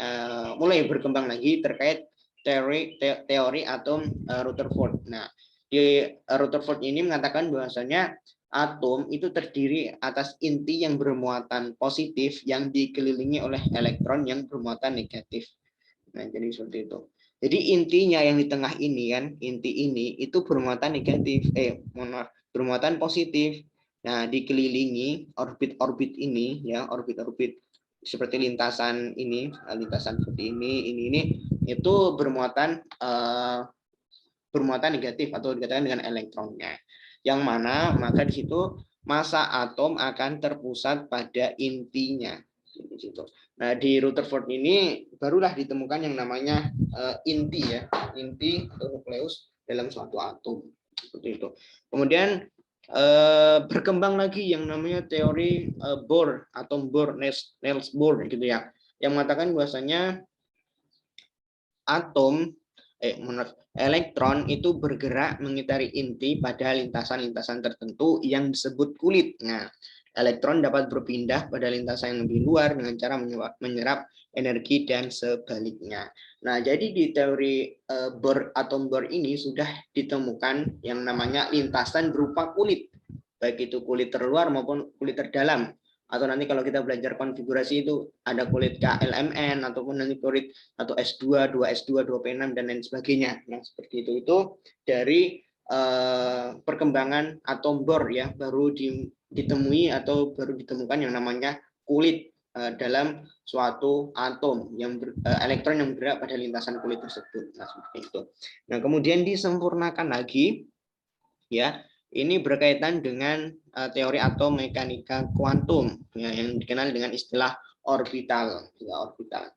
Speaker 1: mulai berkembang lagi terkait teori atom Rutherford. Nah, di Rutherford ini mengatakan bahwasanya atom itu terdiri atas inti yang bermuatan positif yang dikelilingi oleh elektron yang bermuatan negatif. Nah, jadi seperti itu. Jadi intinya yang di tengah ini kan, inti ini itu bermuatan negatif, bermuatan positif. Nah, dikelilingi orbit-orbit ini ya, orbit-orbit seperti lintasan ini, lintasan seperti ini itu bermuatan negatif atau dikatakan dengan elektronnya. Yang mana maka di situ massa atom akan terpusat pada intinya. Di situ. Nah, di Rutherford ini barulah ditemukan yang namanya inti ya, inti atau nukleus dalam suatu atom. Seperti itu. Kemudian berkembang lagi yang namanya teori Bohr, atom Bohr, Niels Bohr gitu ya, yang mengatakan bahwasanya elektron itu bergerak mengitari inti pada lintasan-lintasan tertentu yang disebut kulit. Nah, elektron dapat berpindah pada lintasan yang lebih luar dengan cara menyerap energi dan sebaliknya. Nah, jadi di teori atom Bohr ini sudah ditemukan yang namanya lintasan berupa kulit, baik itu kulit terluar maupun kulit terdalam. Atau nanti kalau kita belajar konfigurasi itu ada kulit KLMN ataupun nanti kulit atau S2, 2S2, 2P6 dan lain sebagainya. Nah, seperti itu dari perkembangan atom Bohr ya, baru ditemui atau baru ditemukan yang namanya kulit dalam suatu atom yang elektron yang bergerak pada lintasan kulit tersebut. Nah, seperti itu. Nah, kemudian disempurnakan lagi ya, ini berkaitan dengan teori atom mekanika kuantum ya, yang dikenal dengan istilah orbital, ya, orbital,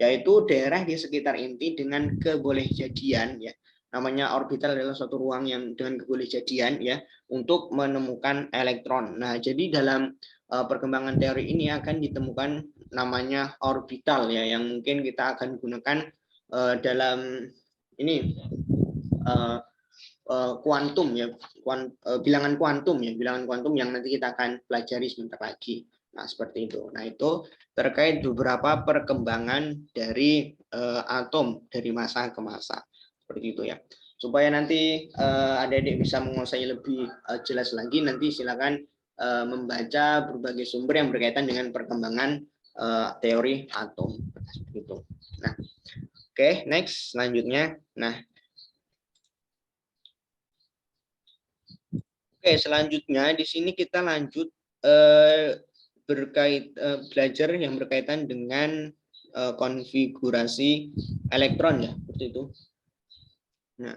Speaker 1: yaitu daerah di sekitar inti dengan kebolehjadian ya. Namanya orbital adalah suatu ruang yang dengan kebolehjadian ya untuk menemukan elektron. Nah, jadi dalam perkembangan teori ini akan ditemukan namanya orbital ya, yang mungkin kita akan gunakan dalam ini kuantum ya, bilangan kuantum ya, bilangan kuantum yang nanti kita akan pelajari sebentar lagi. Nah, seperti itu. Nah, itu terkait beberapa perkembangan dari atom dari masa ke masa. Seperti itu ya. Supaya nanti adik-adik bisa menguasai lebih jelas lagi, nanti silakan membaca berbagai sumber yang berkaitan dengan perkembangan teori atom. Seperti itu. Nah, oke, next selanjutnya. Nah, oke, selanjutnya di sini kita lanjut belajar yang berkaitan dengan konfigurasi elektron ya, seperti itu. Nah,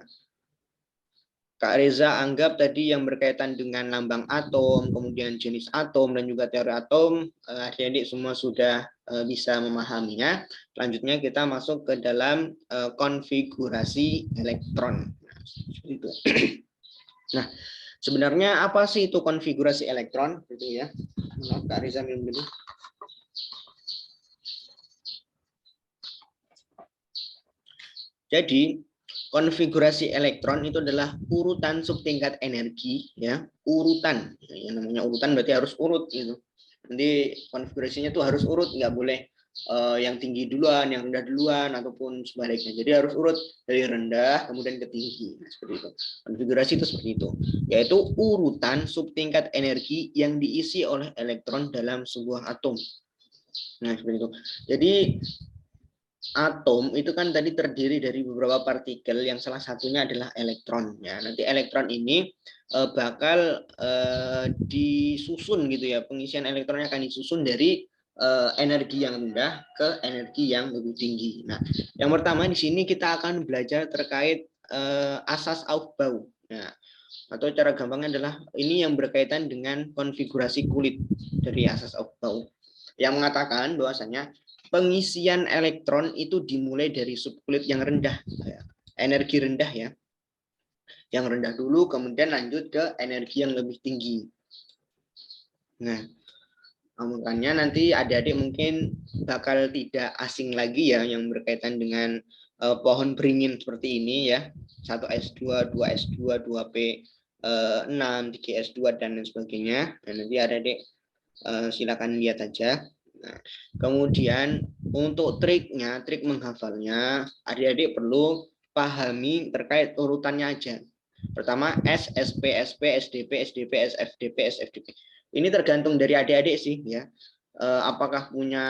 Speaker 1: Kak Reza anggap tadi yang berkaitan dengan lambang atom, kemudian jenis atom dan juga teori atom, adik-adik semua sudah bisa memahaminya. Selanjutnya kita masuk ke dalam konfigurasi elektron. Nah, seperti itu. Nah, sebenarnya apa sih itu konfigurasi elektron? Gitu ya. Kak Riza minum dulu. Jadi konfigurasi elektron itu adalah urutan subtingkat energi, ya, urutan. Yang namanya urutan berarti harus urut gitu. Nanti konfigurasinya tuh harus urut, nggak boleh yang tinggi duluan, yang rendah duluan, ataupun sebaliknya. Jadi harus urut dari rendah kemudian ke tinggi. Nah, seperti itu. Konfigurasi itu seperti itu, yaitu urutan subtingkat energi yang diisi oleh elektron dalam sebuah atom. Nah, seperti itu. Jadi atom itu kan tadi terdiri dari beberapa partikel yang salah satunya adalah elektron ya. Nanti elektron ini bakal disusun gitu ya. Pengisian elektronnya akan disusun dari energi yang rendah ke energi yang lebih tinggi. Nah, yang pertama di sini kita akan belajar terkait asas Aufbau. Nah, atau cara gampangnya adalah ini yang berkaitan dengan konfigurasi kulit dari asas Aufbau yang mengatakan bahwasanya pengisian elektron itu dimulai dari subkulit yang rendah, energi rendah ya, yang rendah dulu, kemudian lanjut ke energi yang lebih tinggi. Nah, makanya nanti adik-adik mungkin bakal tidak asing lagi ya yang berkaitan dengan pohon beringin seperti ini ya, 1S2, 2S2, 2P6, 3S2 dan lain sebagainya. Nah, nanti adik-adik silakan lihat aja. Nah, kemudian untuk trik menghafalnya, adik-adik perlu pahami terkait urutannya aja. Pertama S, SP, SP, SDP, SDP, SFDP, SFDP. Ini tergantung dari adik-adik sih ya. Apakah punya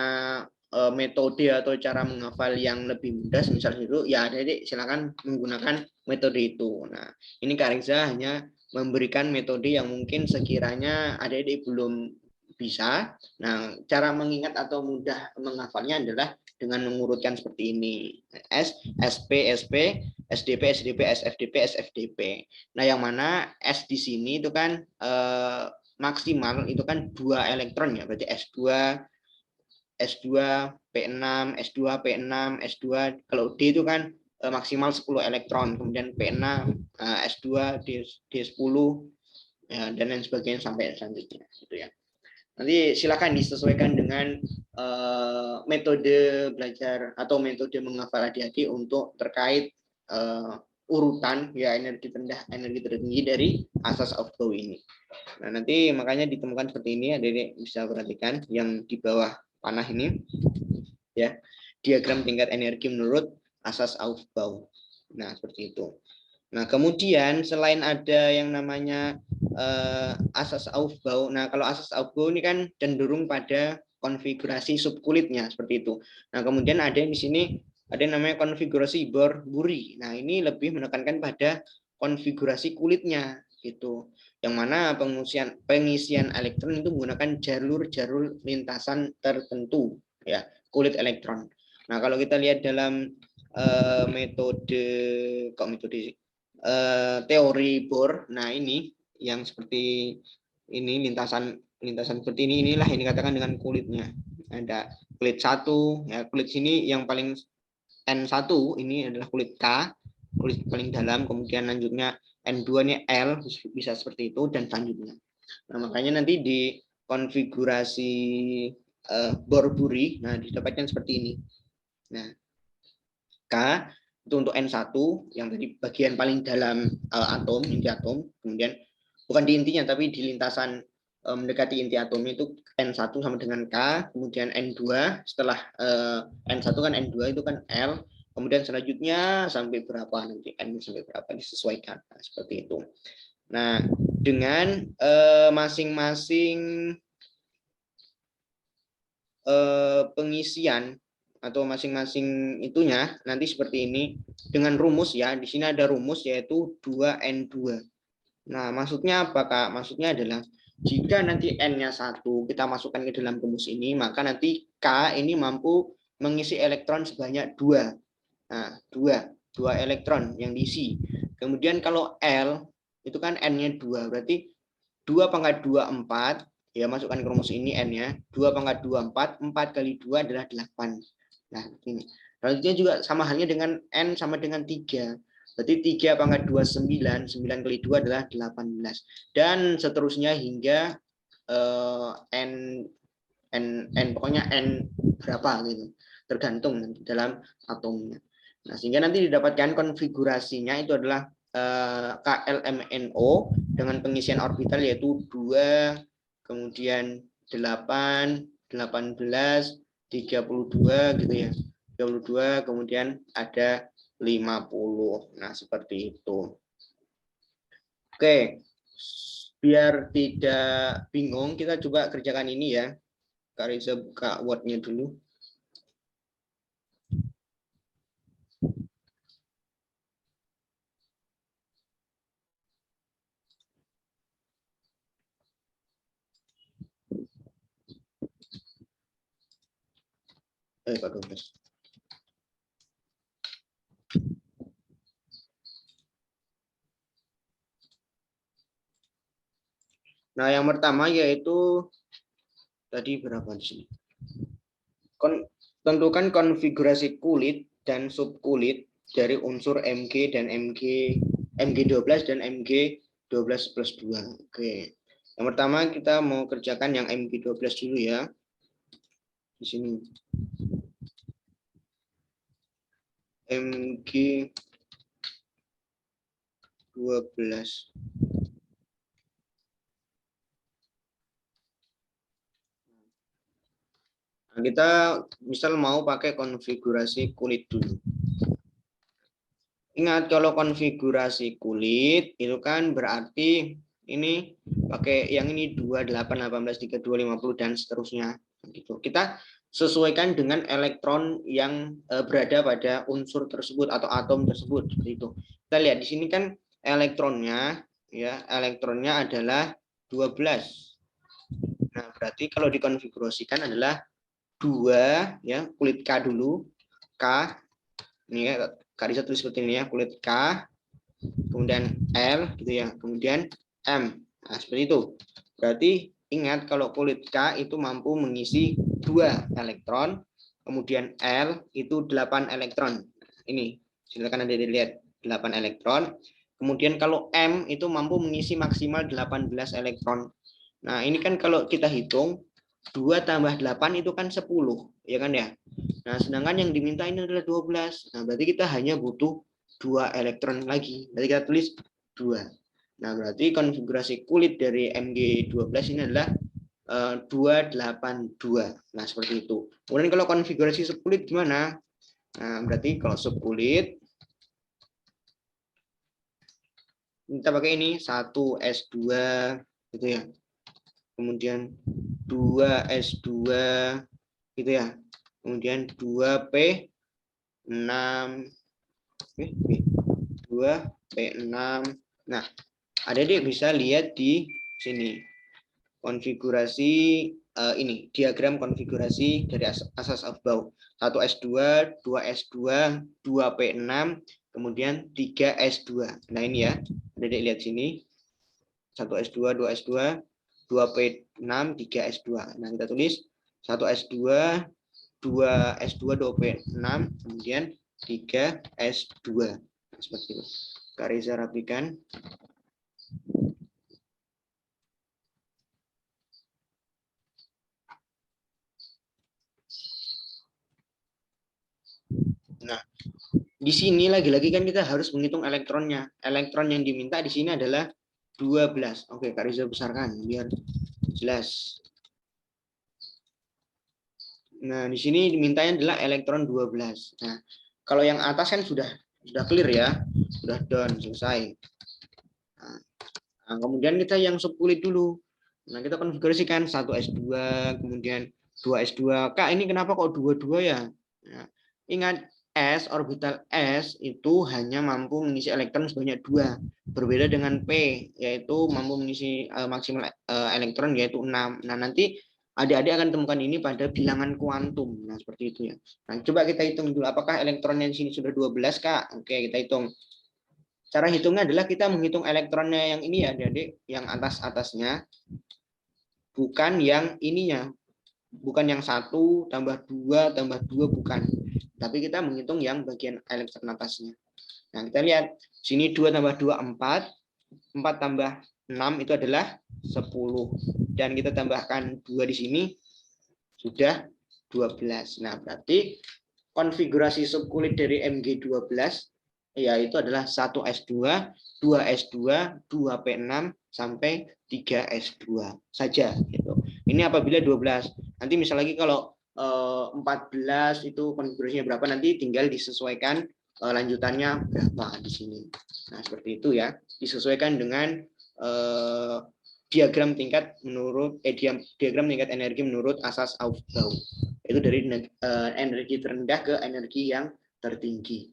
Speaker 1: metode atau cara menghafal yang lebih mudah, misalnya itu ya adik-adik silakan menggunakan metode itu. Nah, ini Kak Riza hanya memberikan metode yang mungkin sekiranya adik-adik belum bisa. Nah, cara mengingat atau mudah menghafalnya adalah dengan mengurutkan seperti ini. S, SP, SP, SDP, SDP, SFDP, SFDP. Nah, yang mana S di sini itu kan maksimal itu kan 2 elektron ya, berarti S2, S2, P6, S2, P6, S2. Kalau D itu kan maksimal 10 elektron, kemudian P6, S2, D10, ya, dan lain sebagainya sampai selanjutnya. Gitu ya. Nanti silakan disesuaikan dengan metode belajar atau metode menghafal adik-adik untuk terkait urutan ya energi rendah, energi tertinggi dari asas Aufbau ini. Nah, nanti makanya ditemukan seperti ini, adik-adik bisa perhatikan yang di bawah panah ini ya, diagram tingkat energi menurut asas Aufbau. Nah, seperti itu. Nah, kemudian selain ada yang namanya asas Aufbau, nah kalau asas Aufbau ini kan cenderung pada konfigurasi subkulitnya seperti itu. Nah, kemudian ada yang di sini ada yang namanya konfigurasi Bohr-Buri. Nah, ini lebih menekankan pada konfigurasi kulitnya gitu. Yang mana pengisian elektron itu menggunakan jalur-jalur lintasan tertentu ya, kulit elektron. Nah, kalau kita lihat dalam metode teori Bohr. Nah, ini yang seperti ini, lintasan seperti ini, inilah yang dikatakan dengan kulitnya. Ada kulit 1, ya kulit sini yang paling N1 ini adalah kulit K, kulit paling dalam, kemudian lanjutnya N2 ini L, bisa seperti itu, dan selanjutnya. Nah, makanya nanti di konfigurasi Borburi, nah didapatkan seperti ini. Nah, K itu untuk N1 yang tadi bagian paling dalam atom, inti atom, kemudian bukan di intinya tapi di lintasan mendekati inti atom itu N1 sama dengan K, kemudian N2 setelah N1 kan N2 itu kan L, kemudian selanjutnya sampai berapa nanti N sampai berapa disesuaikan, nah, seperti itu. Nah, dengan masing-masing pengisian atau masing-masing itunya nanti seperti ini dengan rumus ya. Di sini ada rumus yaitu 2N2. Nah, maksudnya apa, Kak? Maksudnya adalah jika nanti N-nya 1 kita masukkan ke dalam rumus ini, maka nanti K ini mampu mengisi elektron sebanyak 2. Nah, 2 elektron yang diisi. Kemudian kalau L itu kan N-nya 2, berarti 2 pangkat 2 4, ya masukkan ke rumus ini N-nya, 2 pangkat 2 4, 4 kali 2 adalah 8. Nah, ini. Selanjutnya juga sama halnya dengan N sama dengan 3. Berarti 3 pangkat 2 9, 9 kali 2 adalah 18. Dan seterusnya hingga N pokoknya N berapa gitu. Tergantung nanti dalam atomnya. Nah, sehingga nanti didapatkan konfigurasinya itu adalah KLMNO dengan pengisian orbital yaitu 2, kemudian 8, 18, 32 gitu ya. 32, kemudian ada 50. Nah, seperti itu. Oke. Biar tidak bingung, kita coba kerjakan ini ya. Kak Riza buka Word-nya dulu. Pak Dombes. Nah, yang pertama yaitu tadi berapa di sini? Tentukan konfigurasi kulit dan subkulit dari unsur Mg dan Mg12 dan Mg12 plus 2. Oke. Yang pertama kita mau kerjakan yang Mg12 dulu ya. Di sini. Mg12. Nah, kita misal mau pakai konfigurasi kulit dulu. Ingat kalau konfigurasi kulit itu kan berarti ini pakai yang ini 28, 18, 32, 50 dan seterusnya gitu. Kita sesuaikan dengan elektron yang berada pada unsur tersebut atau atom tersebut seperti itu. Kita lihat di sini kan elektronnya ya, elektronnya adalah 12. Nah, berarti kalau dikonfigurasikan adalah 2 ya, kulit K dulu. K ini ya, Kak Risa tulis seperti ini ya, kulit K, kemudian L gitu ya, kemudian M. Nah, seperti itu. Berarti ingat kalau kulit K itu mampu mengisi 2 elektron, kemudian L itu 8 elektron. Ini silakan Anda dilihat 8 elektron. Kemudian kalau M itu mampu mengisi maksimal 18 elektron. Nah, ini kan kalau kita hitung 2 tambah 8 itu kan 10, ya kan ya? Nah, sedangkan yang diminta ini adalah 12. Nah, berarti kita hanya butuh 2 elektron lagi. Berarti kita tulis 2. Nah, berarti konfigurasi kulit dari Mg12 ini adalah 282. Nah, seperti itu. Kemudian kalau konfigurasi subkulit gimana? Nah, berarti kalau subkulit kita pakai ini 1s2 gitu ya. Kemudian 2s2 gitu ya. Kemudian 2p6 2p6. Nah, Adik bisa lihat di sini konfigurasi ini diagram konfigurasi dari asas Aufbau 1s2, 2s2, 2p6, kemudian 3s2. Nah, ini ya, Adik lihat sini. 1s2, 2s2, 2p6, 3s2. Nah, kita tulis 1s2, 2s2, 2p6, kemudian 3s2. Nah, seperti itu. Kak Reza rapikan. Nah, di sini lagi-lagi kan kita harus menghitung elektronnya. Elektron yang diminta di sini adalah 12. Oke, Kak Riza besarkan biar jelas. Nah, di sini dimintanya adalah elektron 12. Nah, kalau yang atas kan sudah clear ya. Sudah done, selesai. Nah, kemudian kita yang subkulit dulu. Nah, kita konfigurasikan 1s2, kemudian 2s2. Kak, ini kenapa kok 22 ya? Nah, ingat, S, orbital S itu hanya mampu mengisi elektron sebanyak 2. Berbeda dengan P, yaitu mampu mengisi maksimal elektron yaitu 6. Nah, nanti adik-adik akan temukan ini pada bilangan kuantum. Nah, seperti itu ya. Nah, coba kita hitung dulu. Apakah elektronnya di sini sudah 12, Kak? Oke, kita hitung. Cara hitungnya adalah kita menghitung elektronnya yang ini ya, adik-adik. Yang atas-atasnya. Bukan yang ininya. Bukan yang 1 tambah 2 tambah 2, bukan. Tapi kita menghitung yang bagian elektron atasnya. Nah, kita lihat. Sini 2 tambah 2, 4. 4 tambah 6 itu adalah 10. Dan kita tambahkan 2 di sini, sudah 12. Nah, berarti konfigurasi subkulit dari Mg12 yaitu adalah 1s2, 2s2, 2p6 sampai 3s2 saja gitu. Ini apabila 12. Nanti misal lagi kalau 14 itu konfigurasinya berapa, nanti tinggal disesuaikan lanjutannya berapa di sini. Nah, seperti itu ya. Disesuaikan dengan diagram tingkat menurut diagram tingkat energi menurut asas Aufbau. Itu dari energi terendah ke energi yang tertinggi.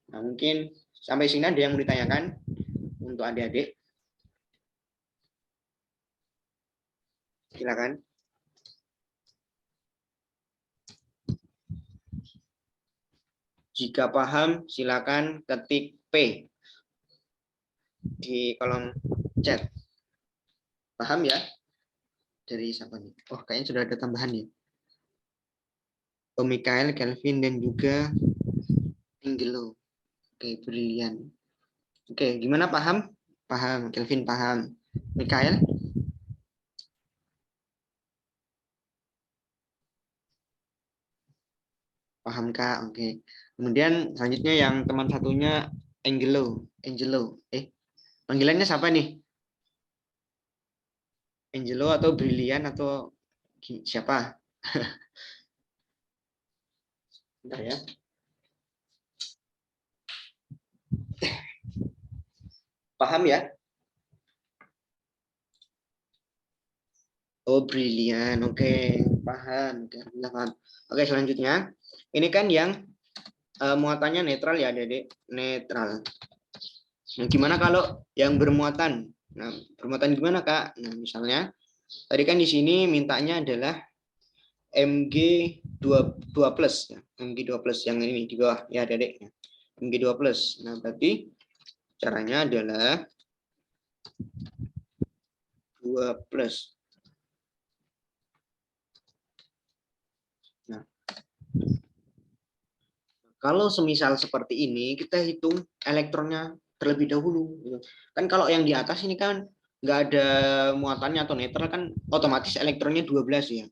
Speaker 1: Nah, mungkin sampai sini ada yang mau ditanyakan untuk adik-adik? Silakan. Jika paham, silakan ketik P di kolom chat. Paham ya? Dari siapa nih? Oh, kayaknya sudah ada tambahan ya. Oh, Mikael, Kelvin, dan juga Angelo. Oke, brilian. Oke, gimana paham? Paham, Kelvin paham. Mikael? Paham, Kak? Oke. Kemudian selanjutnya yang teman satunya Angelo. Panggilannya siapa nih? Angelo atau Brilian atau siapa? Bentar ya. Paham ya? Oh, Brilian. Oke, paham. Oke, selanjutnya. Ini kan yang muatannya netral ya, Dedek. Netral. Nah, gimana kalau yang bermuatan? Nah, bermuatan gimana, Kak? Nah, misalnya tadi kan di sini mintanya adalah Mg2 plus, Mg2 plus yang ini di bawah ya, Dedek. Mg2 plus. Nah, berarti caranya adalah 2 plus. Nah, kalau semisal seperti ini, kita hitung elektronnya terlebih dahulu. Kan kalau yang di atas ini kan nggak ada muatannya atau netral, kan otomatis elektronnya 12 ya.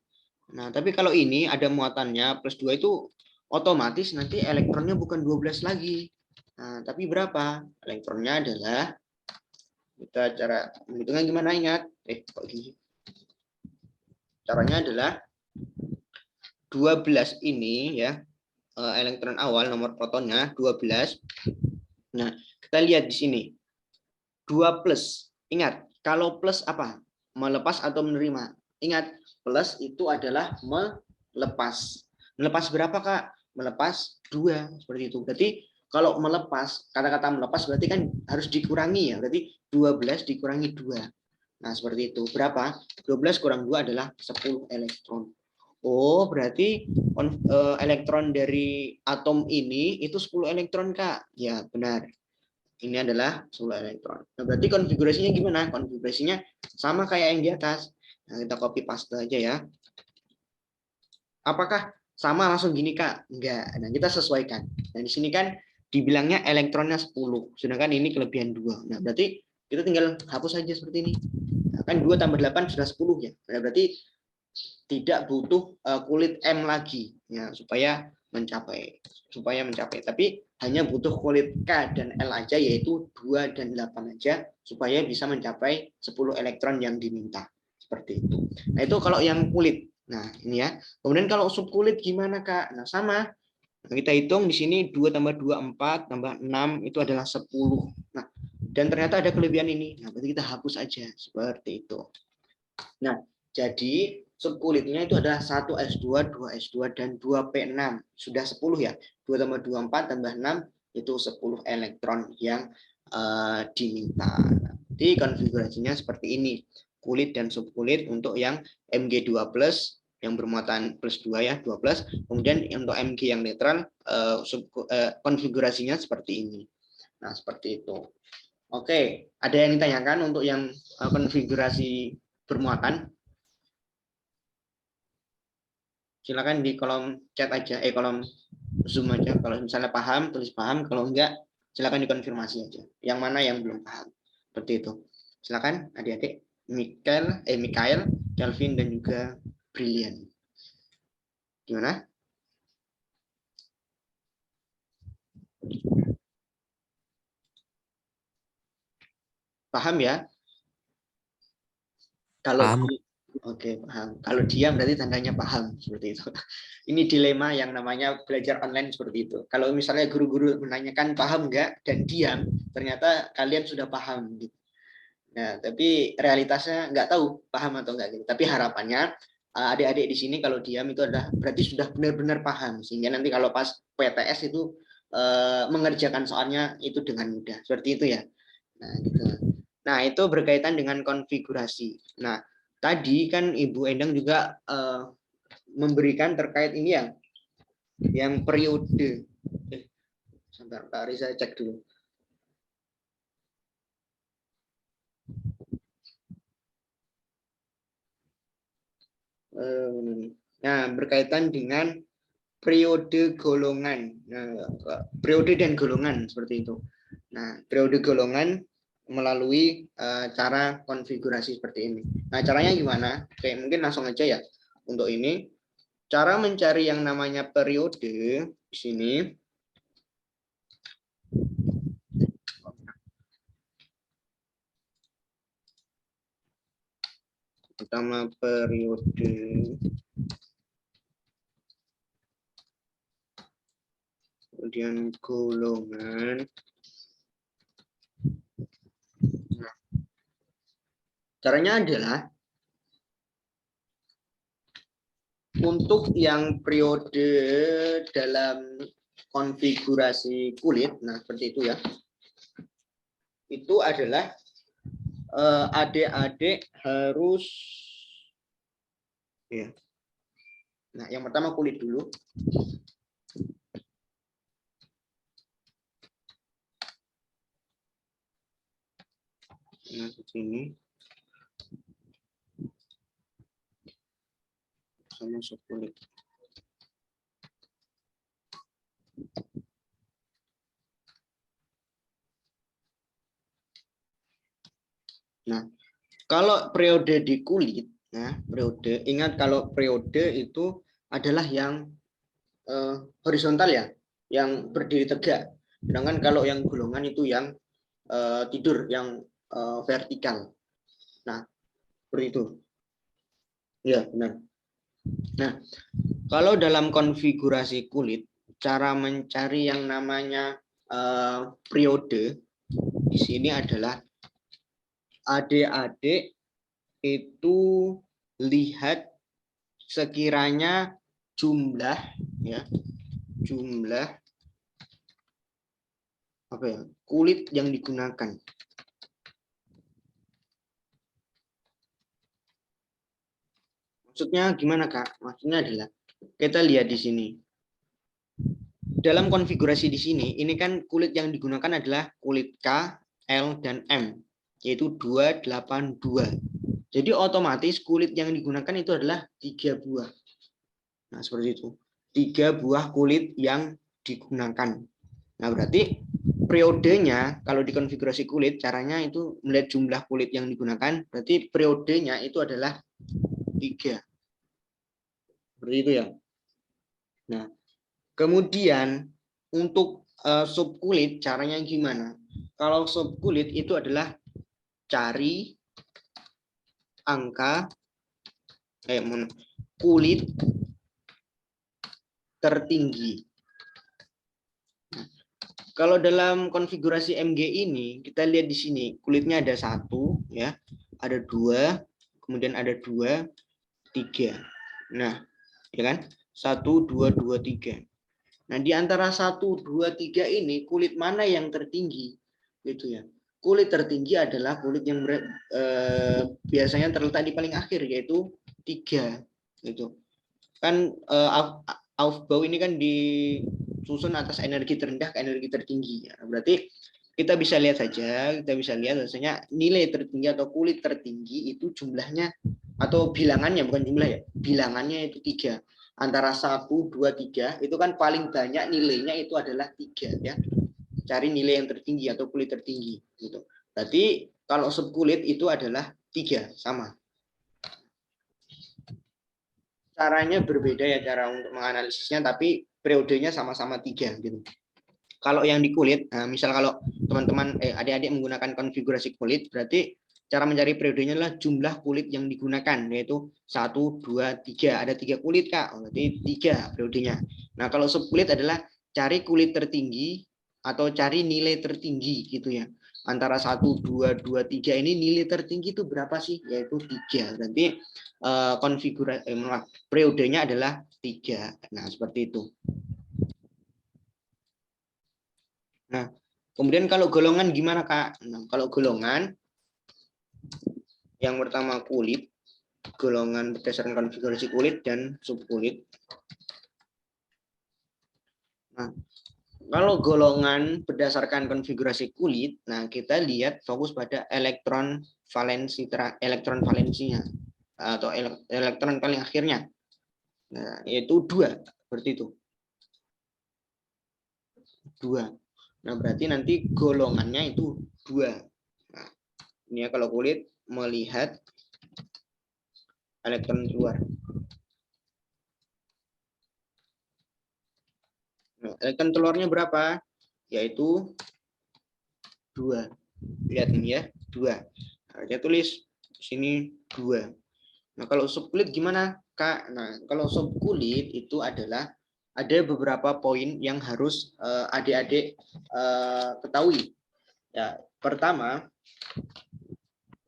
Speaker 1: Nah, tapi kalau ini ada muatannya plus 2 itu otomatis nanti elektronnya bukan 12 lagi. Nah, tapi berapa? Elektronnya adalah, kita cara menghitungnya gimana, ingat? Kok gini? Caranya adalah 12 ini ya, elektron awal nomor protonnya 12. Nah, kita lihat di sini. 2 plus. Ingat, kalau plus apa? Melepas atau menerima? Ingat, plus itu adalah melepas. Melepas berapa, Kak? Melepas 2. Seperti itu. Berarti kalau melepas, kata-kata melepas berarti kan harus dikurangi ya. Berarti 12 dikurangi 2. Nah, seperti itu. Berapa? 12 kurang 2 adalah 10 elektron. Oh, berarti elektron dari atom ini itu 10 elektron, Kak. Ya, benar. Ini adalah 10 elektron. Nah, berarti konfigurasinya gimana? Konfigurasinya sama kayak yang di atas. Nah, kita copy paste aja ya. Apakah sama langsung gini, Kak? Enggak. Nah, kita sesuaikan. Nah, di sini kan dibilangnya elektronnya 10, sedangkan ini kelebihan 2. Nah, berarti kita tinggal hapus saja seperti ini. Nah, kan 2 tambah 8 sudah 10 ya. Nah, berarti tidak butuh kulit M lagi ya supaya mencapai. Tapi hanya butuh kulit K dan L aja, yaitu 2 dan 8 aja supaya bisa mencapai 10 elektron yang diminta. Seperti itu. Nah, itu kalau yang kulit. Nah, ini ya. Kemudian kalau subkulit gimana, Kak? Nah, sama. Nah, kita hitung di sini 2 tambah 2, 4, tambah 6, itu adalah 10. Nah, dan ternyata ada kelebihan ini. Nah, berarti kita hapus aja. Seperti itu. Nah, jadi subkulitnya itu adalah 1s2, 2s2, dan 2p6. Sudah 10 ya. 2 tambah 2, 4, tambah 6, itu 10 elektron yang diminta. Jadi konfigurasinya seperti ini. Kulit dan subkulit untuk yang Mg2+, yang bermuatan plus 2 ya, 2 plus. Kemudian untuk Mg yang netral, konfigurasinya seperti ini. Nah, seperti itu. Oke, ada yang ditanyakan untuk yang konfigurasi bermuatan? Silakan di kolom chat aja, kolom Zoom aja. Kalau misalnya paham, tulis paham. Kalau enggak, silakan dikonfirmasi aja. Yang mana yang belum paham. Seperti itu. Silakan adik-adik. Mikael, Kelvin, dan juga Brilian. Gimana? Paham ya? Kalau
Speaker 4: Paham.
Speaker 1: Oke, paham. Kalau diam berarti tandanya paham, seperti itu. Ini dilema yang namanya belajar online seperti itu. Kalau misalnya guru-guru menanyakan paham enggak dan diam, ternyata kalian sudah paham gitu. Nah, tapi realitasnya nggak tahu paham atau enggak gitu. Tapi harapannya adik-adik di sini kalau diam itu adalah berarti sudah benar-benar paham, sehingga nanti kalau pas PTS itu mengerjakan soalnya itu dengan mudah. Seperti itu ya. Nah, gitu. Nah, itu berkaitan dengan konfigurasi. Nah, tadi kan Ibu Endang juga memberikan terkait ini yang periode. Sebentar, Kak Riza cek dulu. Nah, berkaitan dengan periode golongan. Nah, periode dan golongan seperti itu. Nah, periode golongan melalui cara konfigurasi seperti ini. Nah, caranya gimana? Oke, mungkin langsung aja ya. Untuk ini, cara mencari yang namanya periode di sini. Pertama periode. Kemudian golongan. Nah, caranya adalah untuk yang periode dalam konfigurasi kulit, nah seperti itu ya, itu adalah adik-adik harus ya. Nah, yang pertama kulit dulu. Nah, sini sama subkulit. Nah, kalau periode di kulit, nah periode, ingat kalau periode itu adalah yang horizontal ya, yang berdiri tegak. Sedangkan kalau yang golongan itu yang tidur, yang vertikal. Nah, seperti itu. Ya, benar. Nah, kalau dalam konfigurasi kulit, cara mencari yang namanya periode di sini adalah adik-adik itu lihat sekiranya jumlah ya, jumlah apa ya, kulit yang digunakan. Maksudnya gimana, Kak? Maksudnya adalah kita lihat di sini. dalam konfigurasi di sini, ini kan kulit yang digunakan adalah kulit K, L, dan M, yaitu 282. Jadi otomatis kulit yang digunakan itu adalah 3 buah. Nah, seperti itu. 3 buah kulit yang digunakan. Nah, berarti periodenya, kalau di konfigurasi kulit, caranya itu melihat jumlah kulit yang digunakan, berarti periodenya itu adalah 3. Seperti itu ya. Nah, kemudian untuk sub kulit, caranya gimana? Kalau sub kulit itu adalah cari angka kulit tertinggi. Kalau dalam konfigurasi MG ini, kita lihat di sini, kulitnya ada 1, ya, ada 2, kemudian ada 2, 3. Nah, ya kan? 1, 2, 2, 3. Nah, di antara 1, 2, 3 ini, kulit mana yang tertinggi? Gitu ya. Kulit tertinggi adalah kulit yang biasanya terletak di paling akhir, yaitu 3. Gitu. Kan Aufbau ini kan disusun atas energi terendah ke energi tertinggi. Ya. Berarti kita bisa lihat saja, kita bisa lihat biasanya nilai tertinggi atau kulit tertinggi itu jumlahnya atau bilangannya, bukan jumlah ya, bilangannya itu 3. Antara 1, 2, 3 itu kan paling banyak nilainya itu adalah 3 ya. Cari nilai yang tertinggi atau kulit tertinggi gitu. Berarti kalau subkulit itu adalah 3 sama. Caranya berbeda ya cara untuk menganalisisnya, tapi periodenya sama-sama 3 gitu. Kalau yang di kulit, misal kalau teman-teman adik-adik menggunakan konfigurasi kulit, berarti cara mencari periodenya adalah jumlah kulit yang digunakan, yaitu 1, 2, 3. Ada 3 kulit, Kak. Berarti 3 periodenya. Nah, kalau subkulit adalah cari kulit tertinggi atau cari nilai tertinggi gitu ya. Antara 1, 2, 2, 3 ini nilai tertinggi itu berapa sih? Yaitu 3. Berarti konfigurasi periodenya adalah 3. Nah, seperti itu. Nah, kemudian kalau golongan gimana, Kak? Nah, kalau golongan yang pertama kulit, golongan berdasarkan konfigurasi kulit dan subkulit. Nah, kalau golongan berdasarkan konfigurasi kulit, nah kita lihat fokus pada elektron valensinya atau elektron paling akhirnya. Nah, yaitu 2, seperti itu. 2. Nah, berarti nanti golongannya itu 2. Nah, ini ya kalau kulit melihat elektron keluar. Nah, elektron keluarnya berapa? Yaitu 2. Lihat ini ya, 2. Nah, saya tulis sini 2. Nah, kalau subkulit gimana, Kak? Nah, kalau subkulit itu adalah ada beberapa poin yang harus adik-adik ketahui. Ya, pertama,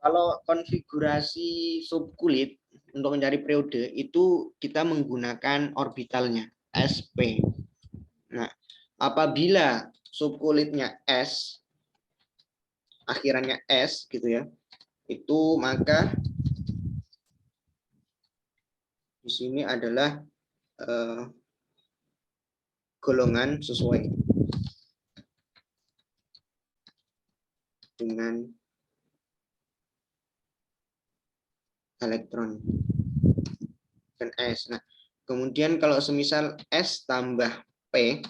Speaker 1: kalau konfigurasi subkulit untuk mencari periode itu kita menggunakan orbitalnya sp. Nah, apabila subkulitnya S, akhirannya S gitu ya, itu maka di sini adalah golongan sesuai dengan elektron dan S. Nah, kemudian kalau semisal S tambah P,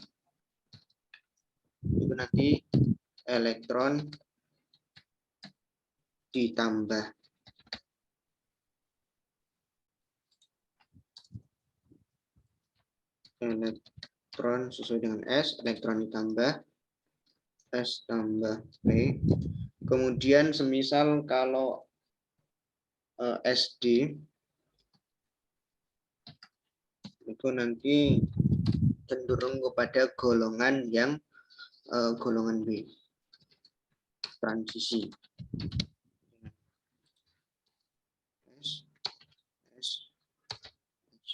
Speaker 1: itu nanti elektron ditambah elektron sesuai dengan S, elektron ditambah S tambah P. Kemudian semisal kalau SD itu nanti cenderung kepada golongan yang golongan B, transisi. S, S, S.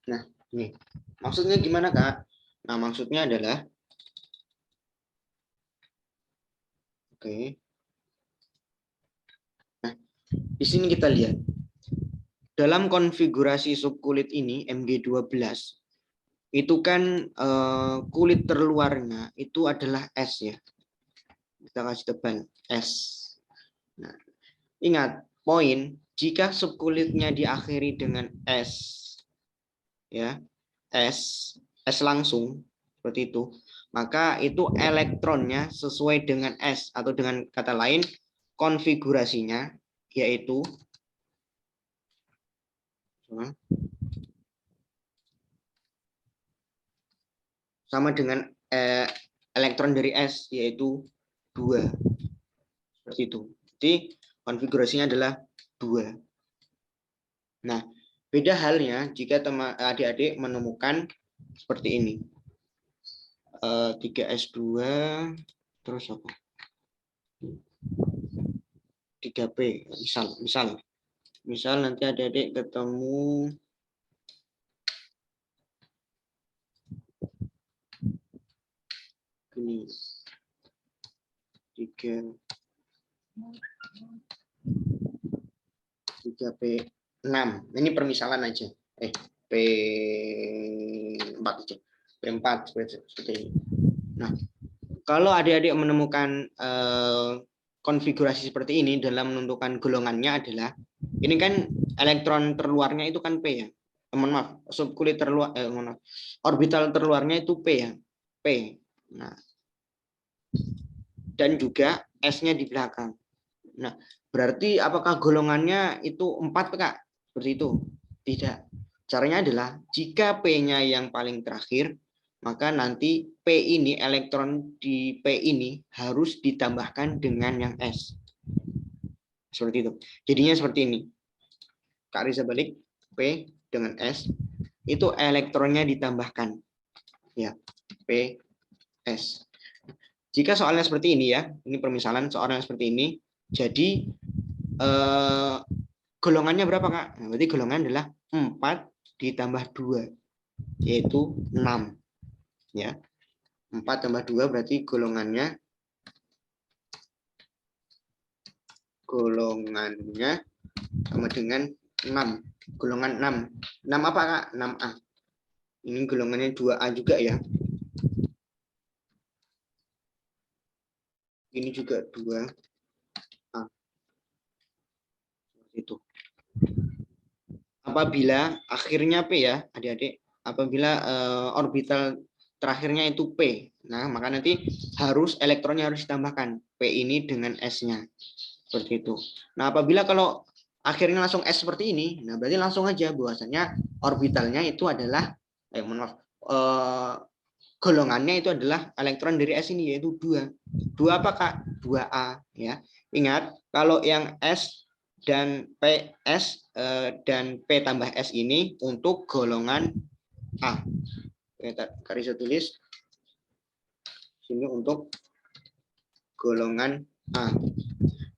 Speaker 1: Nah, ini maksudnya gimana, Kak? Nah, maksudnya adalah oke. Di sini kita lihat. Dalam konfigurasi subkulit ini, MG12, itu kan kulit terluarnya itu adalah S ya. Kita kasih tebal S. Nah, ingat, poin, jika subkulitnya diakhiri dengan S, ya, S langsung, seperti itu, maka itu elektronnya sesuai dengan S, atau dengan kata lain, konfigurasinya, yaitu sama dengan elektron dari S, yaitu 2. Seperti itu. Jadi konfigurasinya adalah 2. Nah, beda halnya jika adik-adik menemukan seperti ini. 3S2, terus apa? 3P, misal nanti adik-adik ketemu ini 3P6. Ini permisalan aja. P4 aja. P4 seperti ini. Nah, kalau adik-adik menemukan konfigurasi seperti ini dalam menentukan golongannya adalah, ini kan elektron terluarnya itu kan P ya. Maaf, subkulit terluar, orbital terluarnya itu P ya. P. Nah, dan juga S-nya di belakang. Nah, berarti apakah golongannya itu 4, Kak? Seperti itu? Tidak. Caranya adalah jika P-nya yang paling terakhir, maka nanti P ini, elektron di P ini harus ditambahkan dengan yang S. Seperti itu. Jadinya seperti ini. Kak Riza balik, P dengan S, itu elektronnya ditambahkan. Ya, P, S. Jika soalnya seperti ini ya, ini permisalan soalnya seperti ini, jadi golongannya berapa, Kak? Nah, berarti golongan adalah 4 ditambah 2, yaitu 6. Ya. 4 tambah 2 berarti golongannya sama dengan 6. Golongan 6. 6 apa, Kak? 6A. Ini golongannya 2A juga ya. Ini juga 2A. Itu. Apabila akhirnya P ya, adik-adik, apabila orbital terakhirnya itu P, nah maka nanti elektronnya harus ditambahkan P ini dengan S-nya. Seperti itu. Nah, apabila kalau akhirnya langsung S seperti ini, nah berarti langsung aja bahwasanya orbitalnya itu adalah golongannya itu adalah elektron dari S ini, yaitu 2. 2 apa, Kak? 2A ya. Ingat, kalau yang S dan PS dan P tambah S ini untuk golongan A. Kak Riza tulis sini untuk golongan A.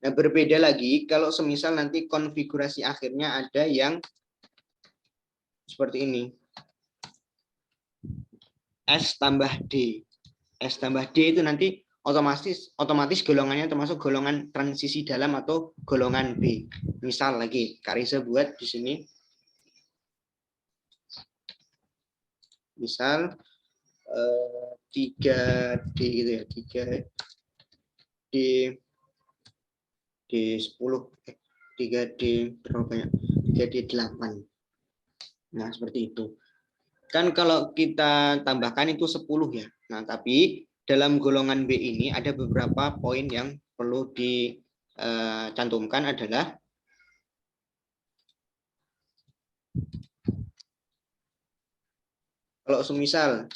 Speaker 1: Nah, berbeda lagi kalau semisal nanti konfigurasi akhirnya ada yang seperti ini. S tambah D. S tambah D itu nanti otomatis golongannya termasuk golongan transisi dalam atau golongan B. Misal lagi, Kak Riza buat di sini. Misal 3D gitu ya, 3D D10, 3D berapa banyak? 3D8. Nah, seperti itu. Kan kalau kita tambahkan itu 10 ya. Nah, tapi dalam golongan B ini ada beberapa poin yang perlu dicantumkan adalah kalau semisal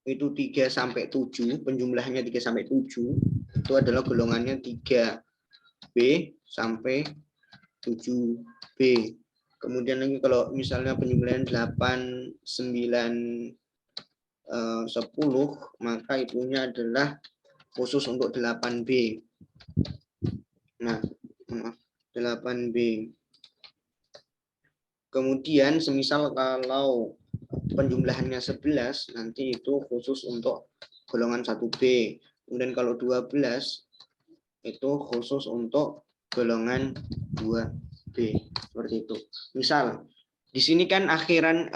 Speaker 1: itu 3 sampai 7, penjumlahannya 3 sampai 7, itu adalah golongannya 3B sampai 7B. Kemudian lagi kalau misalnya penjumlahan 8, 9, 10, maka itunya adalah khusus untuk 8B. Nah, 8B. Kemudian semisal kalau penjumlahannya 11, nanti itu khusus untuk golongan 1B. Kemudian kalau 12, itu khusus untuk golongan 2B. Seperti itu. Misal, di sini kan akhiran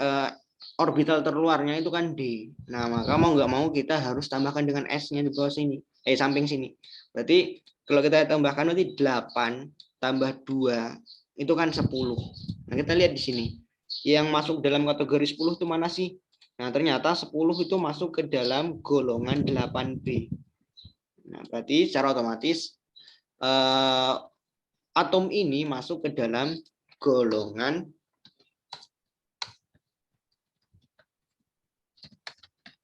Speaker 1: orbital terluarnya itu kan D. Nah, maka mau nggak mau kita harus tambahkan dengan S-nya di bawah sini. Samping sini. Berarti kalau kita tambahkan nanti 8 tambah 2 itu kan 10. Nah, kita lihat di sini. Yang masuk dalam kategori 10 itu mana sih? Nah, ternyata 10 itu masuk ke dalam golongan 8B. Nah, berarti secara otomatis atom ini masuk ke dalam golongan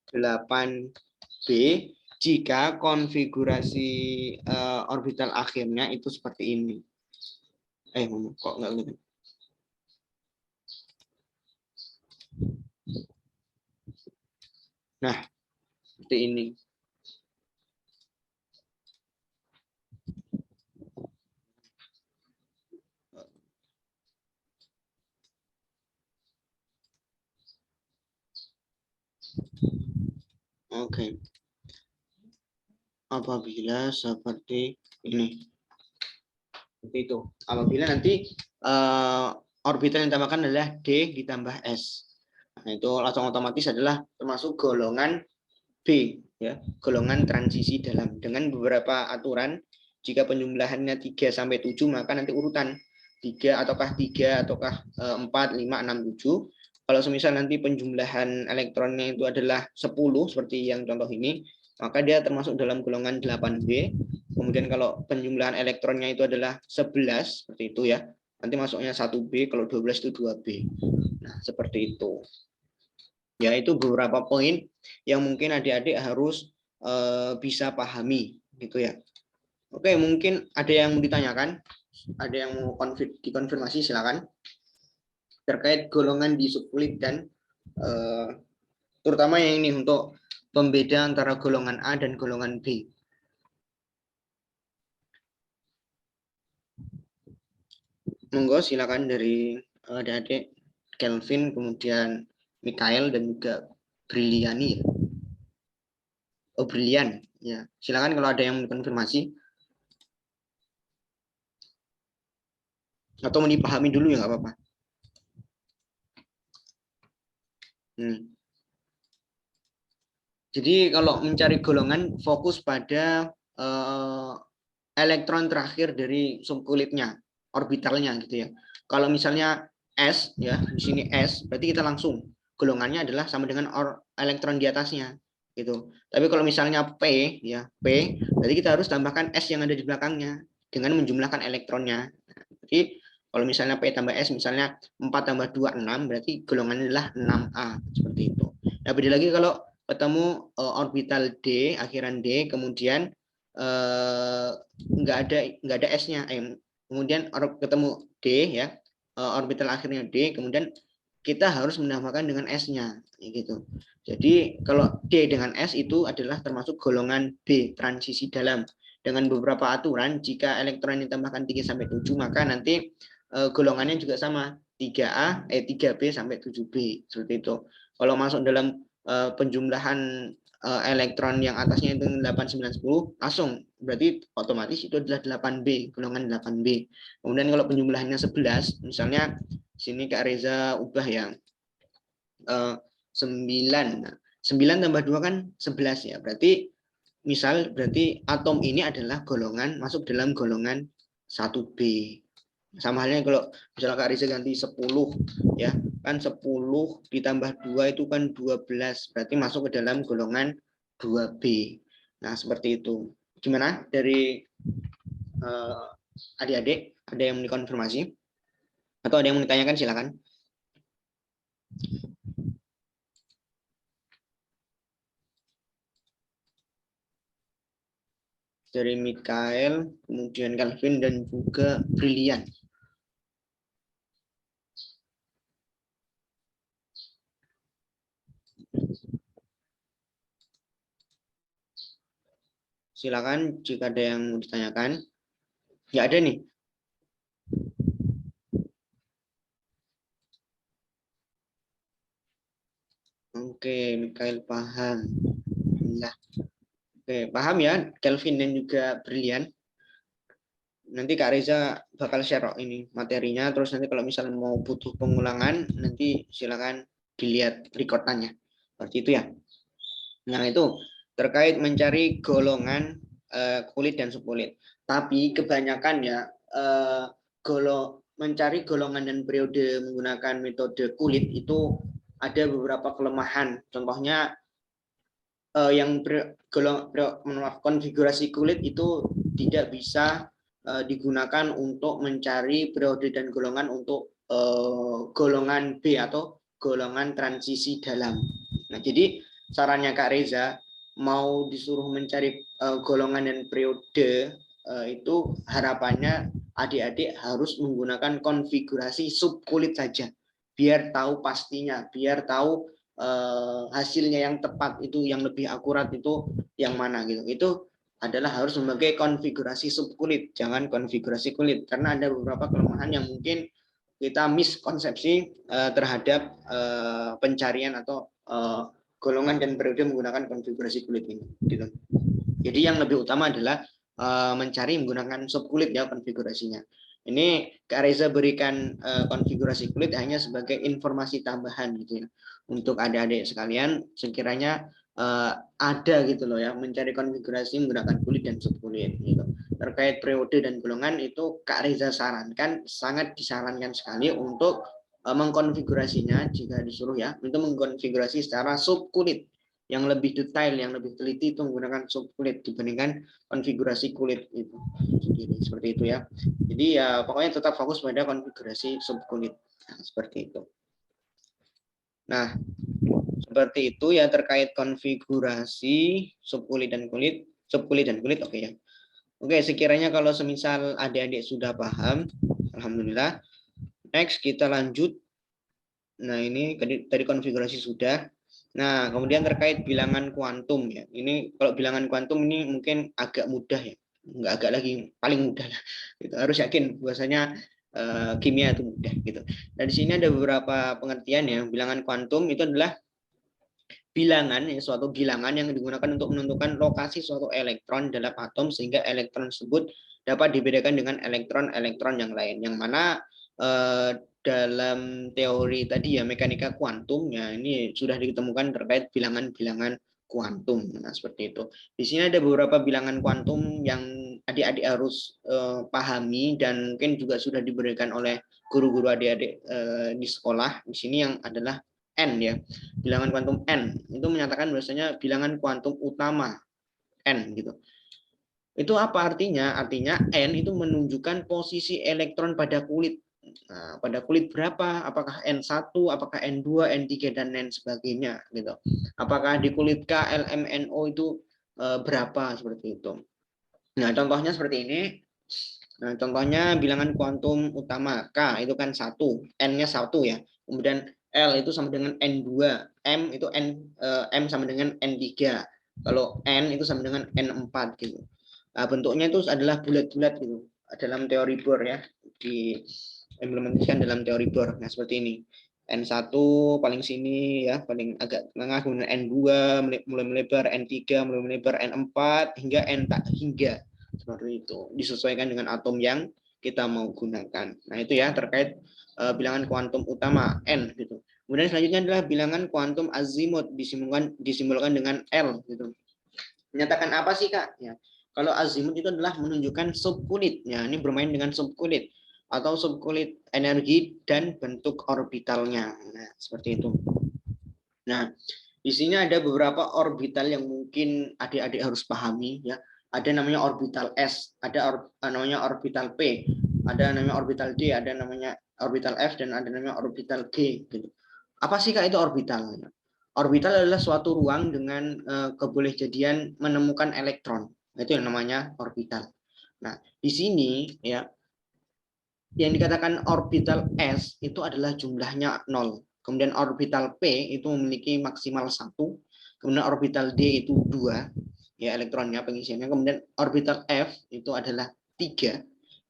Speaker 1: 8B jika konfigurasi orbital akhirnya itu seperti ini. Kok nggak gitu? Nah, seperti ini. Oke. Apabila seperti ini. Seperti itu. Apabila nanti orbital yang ditambahkan adalah D ditambah S. Nah, itu langsung otomatis adalah termasuk golongan B, ya, golongan transisi dalam. Dengan beberapa aturan, jika penjumlahannya 3 sampai 7, maka nanti urutan 3 ataukah 4, 5, 6, 7. Kalau semisal nanti penjumlahan elektronnya itu adalah 10 seperti yang contoh ini, maka dia termasuk dalam golongan 8B. Kemudian kalau penjumlahan elektronnya itu adalah 11 seperti itu ya. Nanti masuknya 1B, kalau 12 itu 2B. Nah, seperti itu. Ya, itu beberapa poin yang mungkin adik-adik harus bisa pahami gitu ya. Oke, mungkin ada yang mau ditanyakan, ada yang mau dikonfirmasi, silakan. Terkait golongan di subkulit dan terutama yang ini untuk pembeda antara golongan A dan golongan B. Monggo silakan dari adik-adik Kelvin, kemudian Mikael dan juga Briliani. Oh, Brilian. Ya, silakan kalau ada yang dikonfirmasi. Atau mau dipahami dulu ya nggak apa-apa. Jadi kalau mencari golongan fokus pada elektron terakhir dari subkulitnya, orbitalnya gitu ya. Kalau misalnya S ya, di sini S, berarti kita langsung golongannya adalah sama dengan elektron di atasnya gitu. Tapi kalau misalnya P ya, P, berarti kita harus tambahkan S yang ada di belakangnya dengan menjumlahkan elektronnya. Jadi kalau misalnya P tambah S misalnya 4 tambah 2 6, berarti golongannya adalah 6A seperti itu. Nah, beda lagi kalau ketemu orbital D, akhiran D, kemudian nggak ada S-nya, kemudian ketemu D ya, orbital akhirnya D, kemudian kita harus menambahkan dengan S-nya, gitu. Jadi kalau D dengan S itu adalah termasuk golongan B, transisi dalam. Dengan beberapa aturan, jika elektron ditambahkan 3 sampai 7, maka nanti golongannya juga sama, 3B sampai 7B, seperti itu. Kalau masuk dalam penjumlahan elektron yang atasnya itu 8, 9, 10, langsung berarti otomatis itu adalah 8B, golongan 8B. Kemudian kalau penjumlahannya 11, misalnya sini Kak Reza ubah ya 9. 9 tambah 2 kan 11 ya. Berarti berarti atom ini adalah golongan, masuk dalam golongan 1B. Sama halnya kalau misalnya Kak Reza ganti 10 ya, kan 10 ditambah 2 itu kan 12, berarti masuk ke dalam golongan 2B. Nah, seperti itu. Gimana dari adik-adik? Ada yang dikonfirmasi? Atau ada yang mau ditanyakan, silakan. Dari Mikael, kemudian Calvin, dan juga Brilian. Silakan jika ada yang mau ditanyakan. Ya ada nih. Oke, Mikael paham. Nah, oke, paham ya, Kelvin dan juga Brilian. nanti Kak Reza bakal share ini materinya, terus nanti kalau misalnya mau butuh pengulangan nanti silakan dilihat recordannya seperti itu ya. Nah itu terkait mencari golongan kulit dan subkulit, tapi kebanyakan ya mencari golongan dan periode menggunakan metode kulit itu ada beberapa kelemahan. Contohnya yang konfigurasi kulit itu tidak bisa digunakan untuk mencari periode dan golongan untuk golongan B atau golongan transisi dalam. Nah, jadi sarannya Kak Reza mau disuruh mencari golongan dan periode itu harapannya adik-adik harus menggunakan konfigurasi subkulit saja, biar tahu pastinya, biar tahu hasilnya yang tepat itu, yang lebih akurat itu yang mana gitu. Itu adalah harus memakai konfigurasi subkulit, jangan konfigurasi kulit, karena ada beberapa kelemahan yang mungkin kita miskonsepsi terhadap pencarian atau golongan dan periode menggunakan konfigurasi kulit ini gitu. Jadi yang lebih utama adalah mencari menggunakan subkulit ya konfigurasinya. Ini Kak Reza berikan konfigurasi kulit hanya sebagai informasi tambahan gitu ya, untuk adik-adik sekalian sekiranya ada gitu loh ya, mencari konfigurasi menggunakan kulit dan subkulit gitu. Terkait periode dan golongan itu Kak Reza sarankan, sangat disarankan sekali untuk mengkonfigurasinya jika disuruh ya, untuk mengkonfigurasi secara subkulit yang lebih detail, yang lebih teliti itu menggunakan subkulit dibandingkan konfigurasi kulit itu sendiri, seperti itu ya. Jadi ya pokoknya tetap fokus pada konfigurasi subkulit, nah, seperti itu. Nah, seperti itu ya terkait konfigurasi subkulit dan kulit, oke ya. Oke, sekiranya kalau semisal adik-adik sudah paham, alhamdulillah. Next kita lanjut. Nah, ini tadi konfigurasi sudah. Nah, kemudian terkait bilangan kuantum ya. Ini kalau bilangan kuantum ini mungkin agak mudah ya. Enggak agak lagi, paling mudah lah. Gitu. Harus yakin bahwasanya kimia itu mudah gitu. Nah, di sini ada beberapa pengertian ya. Bilangan kuantum itu adalah bilangan ya, suatu bilangan yang digunakan untuk menentukan lokasi suatu elektron dalam atom sehingga elektron tersebut dapat dibedakan dengan elektron-elektron yang lain. Yang mana dalam teori tadi ya mekanika kuantum ya ini sudah ditemukan terkait bilangan-bilangan kuantum. Nah, seperti itu. Di sini ada beberapa bilangan kuantum yang adik-adik harus pahami dan mungkin juga sudah diberikan oleh guru-guru adik-adik di sekolah. Di sini yang adalah N ya. Bilangan kuantum N itu menyatakan bahwasanya bilangan kuantum utama N gitu. Itu apa artinya? Artinya N itu menunjukkan posisi elektron pada kulit. Nah, pada kulit berapa? Apakah N1, apakah N2, N3 dan lain sebagainya gitu. Apakah di kulit K, L, M, NO itu berapa seperti itu. Nah, contohnya seperti ini. Nah, contohnya bilangan kuantum utama K itu kan 1, N-nya 1 ya. Kemudian L itu sama dengan N2, M itu M sama dengan N3. Kalau N itu sama dengan N4 gitu. Nah, bentuknya itu adalah bulat-bulat gitu dalam teori Bohr ya, diimplementasikan dalam teori Bohr. Nah, seperti ini. N1 paling sini ya, paling agak tengah, kemudian N2 mulai melebar, N3 mulai melebar, N4 hingga N tak hingga. Seperti itu. Disesuaikan dengan atom yang kita mau gunakan. Nah, itu ya terkait bilangan kuantum utama N gitu. Kemudian selanjutnya adalah bilangan kuantum azimut, disimbolkan dengan L gitu. Menyatakan apa sih Kak? Ya. Kalau azimut itu adalah menunjukkan subkulit. Ya, ini bermain dengan subkulit atau subkulit energi dan bentuk orbitalnya. Nah, seperti itu. Nah, di sini ada beberapa orbital yang mungkin adik-adik harus pahami ya. Ada namanya orbital S, ada namanya orbital P, ada namanya orbital D, ada namanya orbital F dan ada namanya orbital G gitu. Apa sih Kak itu orbital? Orbital adalah suatu ruang dengan kebolehjadian menemukan elektron. Itu yang namanya orbital. Nah, di sini ya yang dikatakan orbital S itu adalah jumlahnya 0. Kemudian orbital P itu memiliki maksimal 1. Kemudian orbital D itu 2 ya elektronnya pengisiannya. Kemudian orbital F itu adalah 3.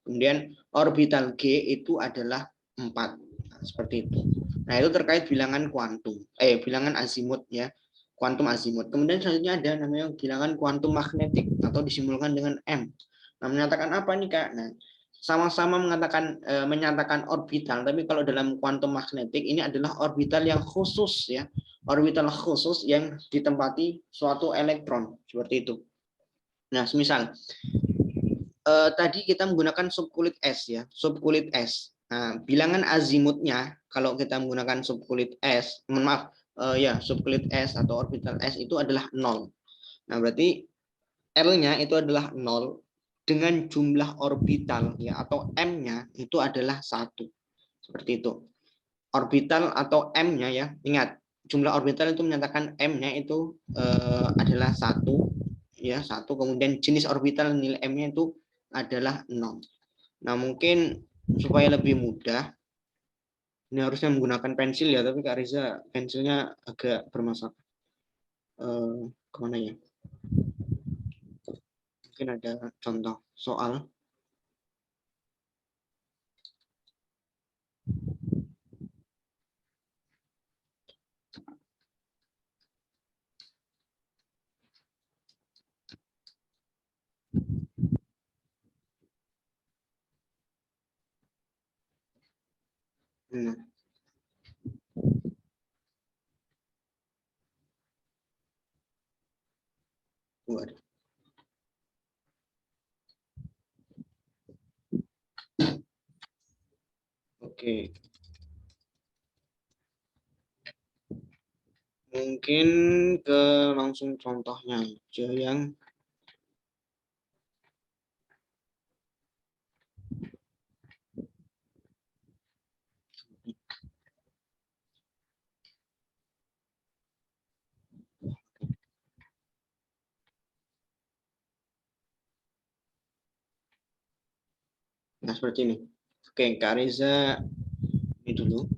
Speaker 1: Kemudian orbital G itu adalah 4. Nah, seperti itu. Nah, itu terkait bilangan kuantum. Bilangan azimut ya. Kuantum azimut. Kemudian selanjutnya ada namanya bilangan kuantum magnetik atau disimbolkan dengan M. Nah, menyatakan apa nih Kak? Nah, sama-sama menyatakan orbital, tapi kalau dalam kuantum magnetik ini adalah orbital yang khusus ya, orbital khusus yang ditempati suatu elektron seperti itu. Nah, semisal tadi kita menggunakan subkulit S ya, subkulit S. Nah, bilangan azimutnya kalau kita menggunakan subkulit S, maaf ya subkulit S atau orbital S itu adalah 0. Nah, berarti L-nya itu adalah 0 dengan jumlah orbital ya atau M-nya itu adalah 1. Seperti itu. Orbital atau M-nya ya, ingat jumlah orbital itu menyatakan M-nya itu adalah 1 ya, 1, kemudian jenis orbital nilai M-nya itu adalah 0. Nah, mungkin supaya lebih mudah ini harusnya menggunakan pensil ya, tapi Kak Riza pensilnya agak bermasalah. Kemana ya? Mungkin ada contoh soal. Oke. Mungkin ke langsung contohnya aja yang nah seperti ini. Oke, Kak Reza ini dulu.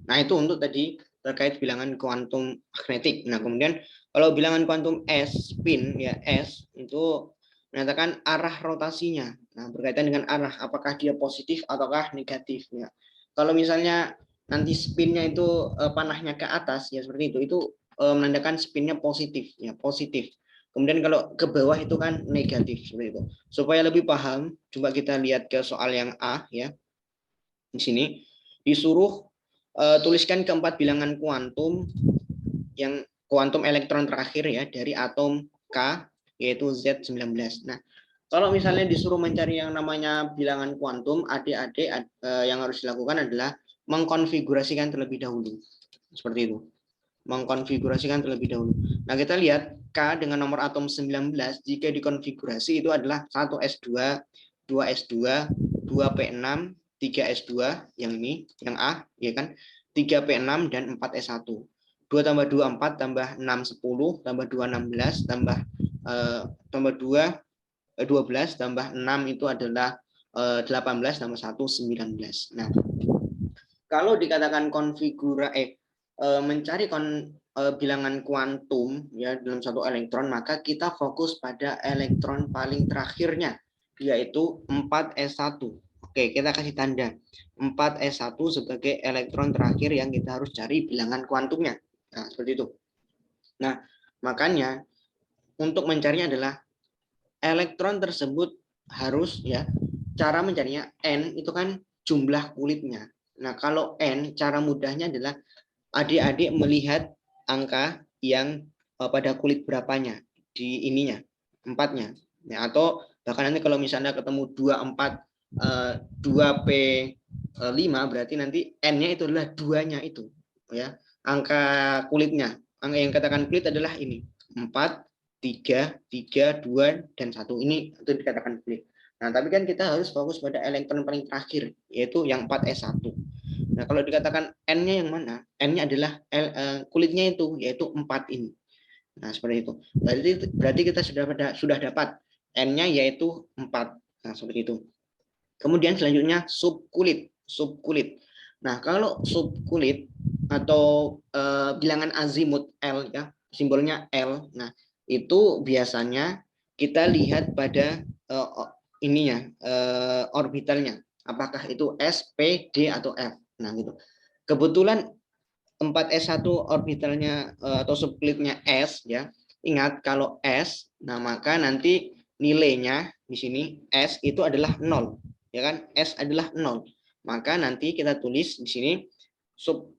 Speaker 1: Nah, itu untuk tadi terkait bilangan kuantum magnetik. Nah, kemudian kalau bilangan kuantum S, spin ya S itu menyatakan arah rotasinya. Nah, berkaitan dengan arah apakah dia positif ataukah negatif ya. Kalau misalnya nanti spinnya itu panahnya ke atas ya seperti itu menandakan spinnya positif ya, positif. Kemudian kalau ke bawah itu kan negatif seperti itu. Supaya lebih paham, coba kita lihat ke soal yang A ya. Di sini disuruh tuliskan keempat bilangan kuantum yang kuantum elektron terakhir ya dari atom K yaitu Z19. Nah, kalau misalnya disuruh mencari yang namanya bilangan kuantum, adik-adik yang harus dilakukan adalah mengkonfigurasikan terlebih dahulu. Seperti itu. Mengkonfigurasikan terlebih dahulu. Nah, kita lihat K dengan nomor atom 19 jika dikonfigurasi itu adalah 1s2, 2s2, 2p6, 3s2 yang ini, yang A, ya kan? 3p6 dan 4s1. 2 tambah 2 4 tambah 6 10 tambah 2 16 tambah 2 12 tambah 6 itu adalah 18 tambah 1 19. Nah, kalau dikatakan mencari bilangan kuantum ya dalam satu elektron, maka kita fokus pada elektron paling terakhirnya yaitu 4s1. Oke, kita kasih tanda 4s1 sebagai elektron terakhir yang kita harus cari bilangan kuantumnya. Nah, seperti itu. Nah, makanya untuk mencarinya adalah elektron tersebut harus ya, cara mencarinya N itu kan jumlah kulitnya. Nah, kalau N cara mudahnya adalah adik-adik melihat angka yang pada kulit berapanya di ininya, 4-nya. Ya, atau bahkan nanti kalau misalnya ketemu 24 2p5 berarti nanti N-nya itu adalah 2-nya itu ya. Angka kulitnya, angka yang katakan kulit adalah ini 4 3 3 2 dan 1 ini itu dikatakan kulit. Nah, tapi kan kita harus fokus pada elektron paling terakhir yaitu yang 4s1. Nah, kalau dikatakan N-nya yang mana? N-nya adalah kulitnya itu yaitu 4 ini. Nah, seperti itu. Berarti kita sudah dapat N-nya yaitu 4. Nah, seperti itu. Kemudian selanjutnya subkulit. Nah, kalau subkulit atau bilangan azimut L ya, simbolnya L. Nah, itu biasanya kita lihat pada ininya orbitalnya. Apakah itu S, P, D atau F. Nah, gitu. Kebetulan 4s1 orbitalnya atau subkulitnya S ya. Ingat kalau S, nah maka nanti nilainya di sini S itu adalah 0, ya kan? S adalah 0. Maka nanti kita tulis di sini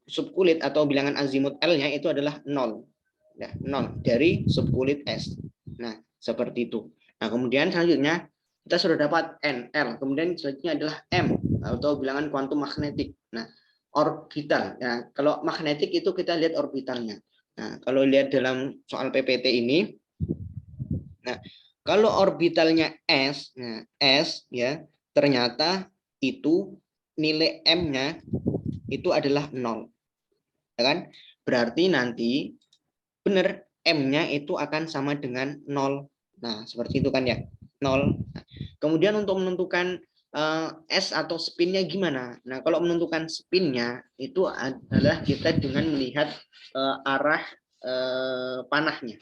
Speaker 1: subkulit atau bilangan azimut L-nya itu adalah 0. Ya, 0 dari subkulit S. Nah, seperti itu. Nah, kemudian selanjutnya kita sudah dapat NL. Kemudian selanjutnya adalah M atau bilangan kuantum magnetik. Nah, orbital. Nah, kalau magnetik itu kita lihat orbitalnya. Nah, kalau lihat dalam soal PPT ini, nah, kalau orbitalnya S, nah, S ya, ternyata itu nilai M-nya itu adalah 0. Ya kan? Berarti nanti benar M-nya itu akan sama dengan 0. Nah, seperti itu kan ya. 0. Nah, kemudian untuk menentukan S atau spinnya gimana? Nah, kalau menentukan spinnya itu adalah kita dengan melihat arah panahnya.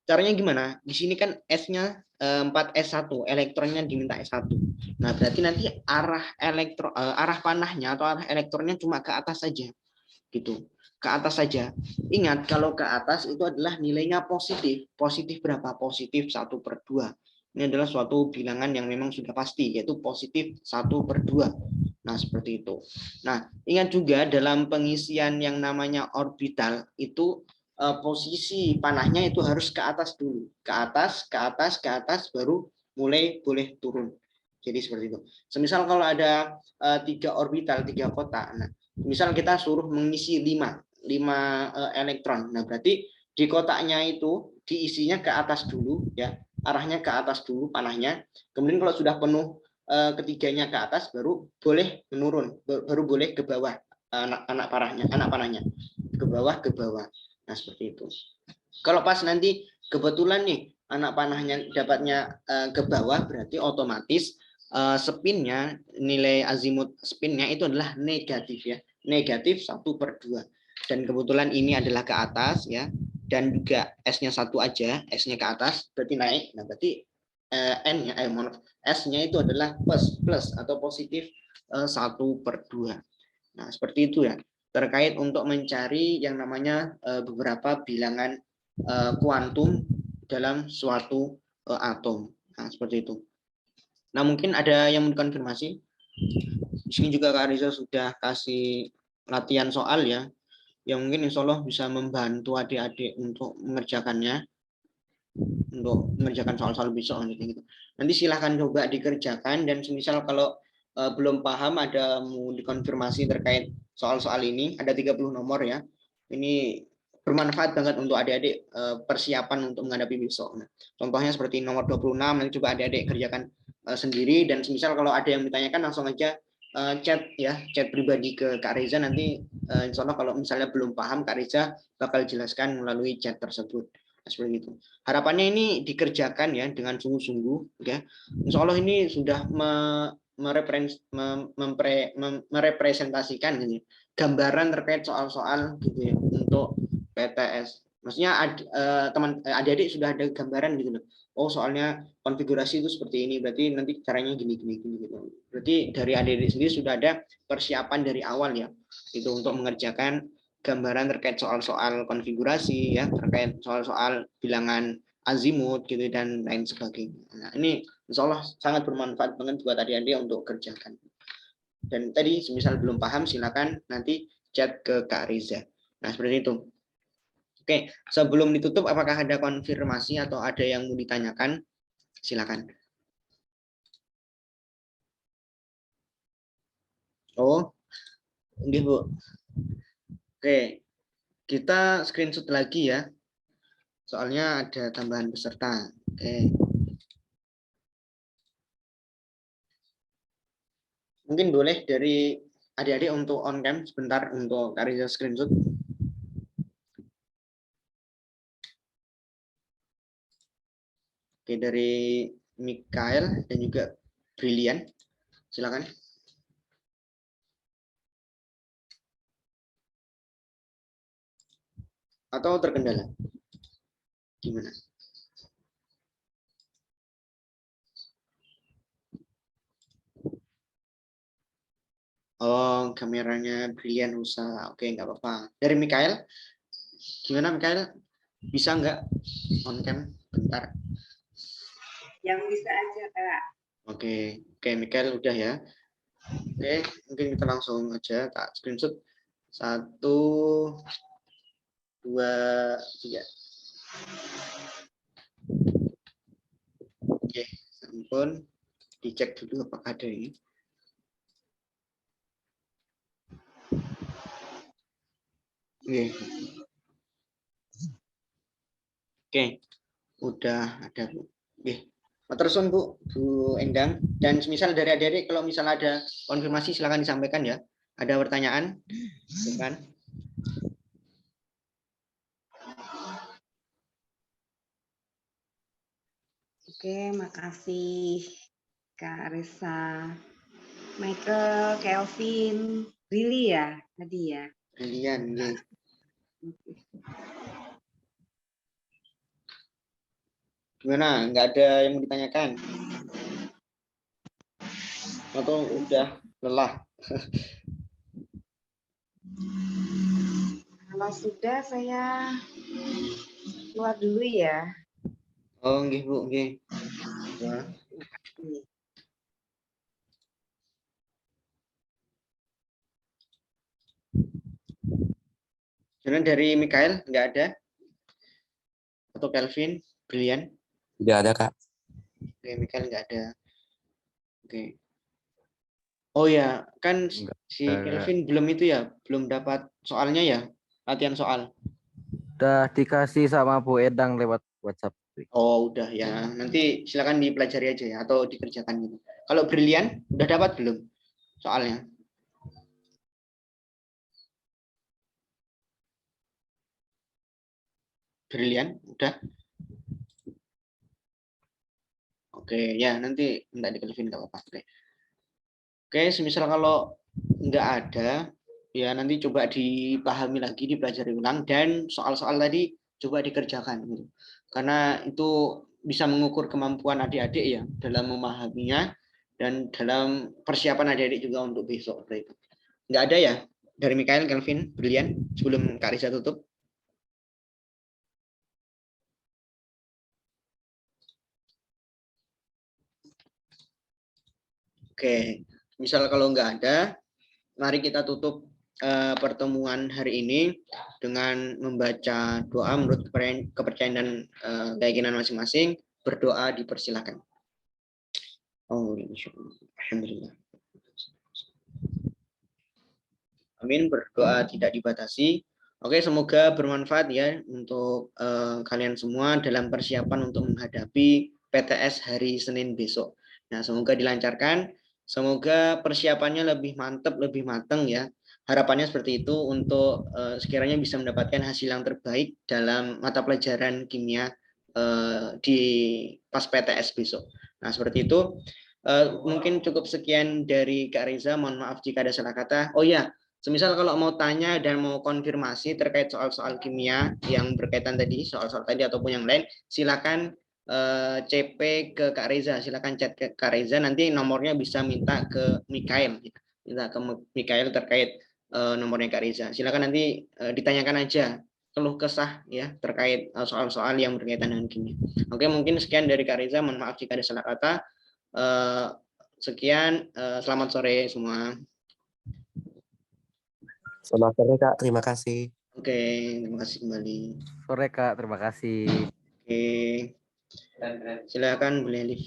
Speaker 1: Caranya gimana? Di sini kan S-nya 4S1, elektronnya diminta S1. Nah, berarti nanti arah panahnya atau arah elektronnya cuma ke atas saja. Gitu. Ke atas saja. Ingat, kalau ke atas itu adalah nilainya positif. Positif berapa? Positif 1/2. Ini adalah suatu bilangan yang memang sudah pasti, yaitu positif 1/2. Nah, seperti itu. Nah, ingat juga dalam pengisian yang namanya orbital, itu posisi panahnya itu harus ke atas dulu. Ke atas, ke atas, ke atas, baru mulai boleh turun. Jadi seperti itu. Semisal kalau ada 3 orbital, 3 kotak. Nah, misal kita suruh mengisi 5 elektron. Nah, berarti di kotaknya itu diisinya ke atas dulu ya, arahnya ke atas dulu panahnya. Kemudian kalau sudah penuh ketiganya ke atas baru boleh menurun, baru boleh ke bawah anak panahnya. Ke bawah. Nah, seperti itu. Kalau pas nanti kebetulan nih anak panahnya dapatnya ke bawah, berarti otomatis spinnya, nilai azimut spinnya itu adalah negatif ya, negatif 1/2. Dan kebetulan ini adalah ke atas ya, dan juga S-nya 1 aja, S-nya ke atas berarti naik. Nah, berarti S-nya itu adalah plus atau positif 1/2. Nah, seperti itu ya, terkait untuk mencari yang namanya beberapa bilangan kuantum dalam suatu atom. Nah, seperti itu. Nah, mungkin ada yang mau dikonfirmasi. Di sini juga Kak Riza sudah kasih latihan soal ya, yang mungkin insya Allah bisa membantu adik-adik untuk mengerjakannya, untuk mengerjakan soal-soal besok gitu. Nanti silahkan coba dikerjakan, dan semisal kalau belum paham ada mau dikonfirmasi terkait soal-soal ini, ada 30 nomor ya. Ini bermanfaat banget untuk adik-adik persiapan untuk menghadapi besok. Nah, contohnya seperti nomor 26, nanti coba adik-adik kerjakan sendiri, dan semisal kalau ada yang ditanyakan langsung aja chat ya, chat pribadi ke Kak Reza. Nanti insya Allah kalau misalnya belum paham, Kak Reza bakal jelaskan melalui chat tersebut. Seperti itu. Harapannya ini dikerjakan ya dengan sungguh-sungguh ya. Insya Allah ini sudah merepresentasikan gitu, gambaran terkait soal-soal gitu ya untuk PTS. Maksudnya adik-adik sudah ada gambaran gitu loh. Oh, soalnya konfigurasi itu seperti ini, berarti nanti caranya gini gitu. Berarti dari adik-adik sendiri sudah ada persiapan dari awal ya, itu untuk mengerjakan gambaran terkait soal-soal konfigurasi ya, terkait soal-soal bilangan azimut gitu dan lain sebagainya. Nah, ini insya Allah sangat bermanfaat banget buat adik-adik untuk kerjakan. Dan tadi semisal belum paham silakan nanti chat ke Kak Riza. Nah, seperti itu. Oke, sebelum ditutup apakah ada konfirmasi atau ada yang mau ditanyakan? Silakan. Oh, ini Bu. Oke, kita screenshot lagi ya. Soalnya ada tambahan peserta. Oke. Mungkin boleh dari adik-adik untuk on cam sebentar untuk Kak Riza screenshot. Oke, dari Mikael dan juga Brilian. Silakan. Atau terkendala? Gimana? Oh, kameranya Brilian rusak. Oke, nggak apa-apa. Dari Mikael, gimana Mikael? Bisa nggak on cam? Bentar.
Speaker 3: Yang bisa aja, Kak.
Speaker 1: Oke, Mikael udah ya. Oke, mungkin kita langsung aja tak screenshot. 1, 2, 3. Oke, sampun dicek dulu apakah ada ini. Oke, udah ada Bu. Oke. Matursun Bu Endang. Dan misal dari adik-adik kalau misal ada konfirmasi silakan disampaikan ya. Ada pertanyaan? Silakan.
Speaker 3: Oke, makasih Kak Risa. Michael, Kelvin, Lily ya tadi ya.
Speaker 1: Brilian, nggih. Gimana? Nggak ada yang mau ditanyakan? Atau udah lelah?
Speaker 3: Kalau sudah saya keluar dulu ya.
Speaker 1: Oh, nggih Bu, nggih. Ya. Kemudian dari Mikael nggak ada? Atau Kelvin? Brilian?
Speaker 4: Tidak ada, Kak.
Speaker 1: Oke, Mikael nggak ada. Oke. Oh ya, kan
Speaker 2: Nggak
Speaker 1: si
Speaker 2: ada.
Speaker 1: Kelvin belum itu ya, belum dapat soalnya ya, latihan soal.
Speaker 2: Udah dikasih sama Bu Endang lewat WhatsApp.
Speaker 1: Oh, udah ya. Nanti silakan dipelajari aja ya, atau dikerjakan gitu. Kalau Brilian, udah dapat belum soalnya? Brilian, udah? Oke, ya nanti minta di Kelvin nggak apa-apa. Oke, semisal kalau nggak ada, ya nanti coba dipahami lagi, dipelajari ulang, dan soal-soal tadi coba dikerjakan. Gitu. Karena itu bisa mengukur kemampuan adik-adik ya dalam memahaminya dan dalam persiapan adik-adik juga untuk besok. Nggak ada ya dari Mikael, Kelvin, Brilian sebelum Kak Riza tutup? Oke, misal kalau nggak ada, mari kita tutup pertemuan hari ini dengan membaca doa menurut kepercayaan dan keyakinan masing-masing. Berdoa dipersilakan. Oh, alhamdulillah. Amin. Berdoa tidak dibatasi. Oke, semoga bermanfaat ya untuk kalian semua dalam persiapan untuk menghadapi PTS hari Senin besok. Nah, semoga dilancarkan. Semoga persiapannya lebih mantap, lebih matang ya. Harapannya seperti itu untuk sekiranya bisa mendapatkan hasil yang terbaik dalam mata pelajaran kimia di pas PTS besok. Nah, seperti itu. Mungkin cukup sekian dari Kak Reza. Mohon maaf jika ada salah kata. Oh ya, semisal kalau mau tanya dan mau konfirmasi terkait soal-soal kimia yang berkaitan tadi, soal-soal tadi ataupun yang lain, silakan CP ke Kak Reza, silakan chat ke Kak Reza, nanti nomornya bisa minta ke Mikael, terkait nomornya Kak Reza. Silakan nanti ditanyakan aja keluh kesah ya terkait soal-soal yang berkaitan dengan kimia. Oke, mungkin sekian dari Kak Reza, mohon maaf jika ada salah kata. Sekian, selamat sore semua.
Speaker 4: Selamat sore, Kak. Terima kasih.
Speaker 1: Oke, terima kasih kembali.
Speaker 2: Sore Kak, terima kasih.
Speaker 1: Oke, silakan Bu Leli.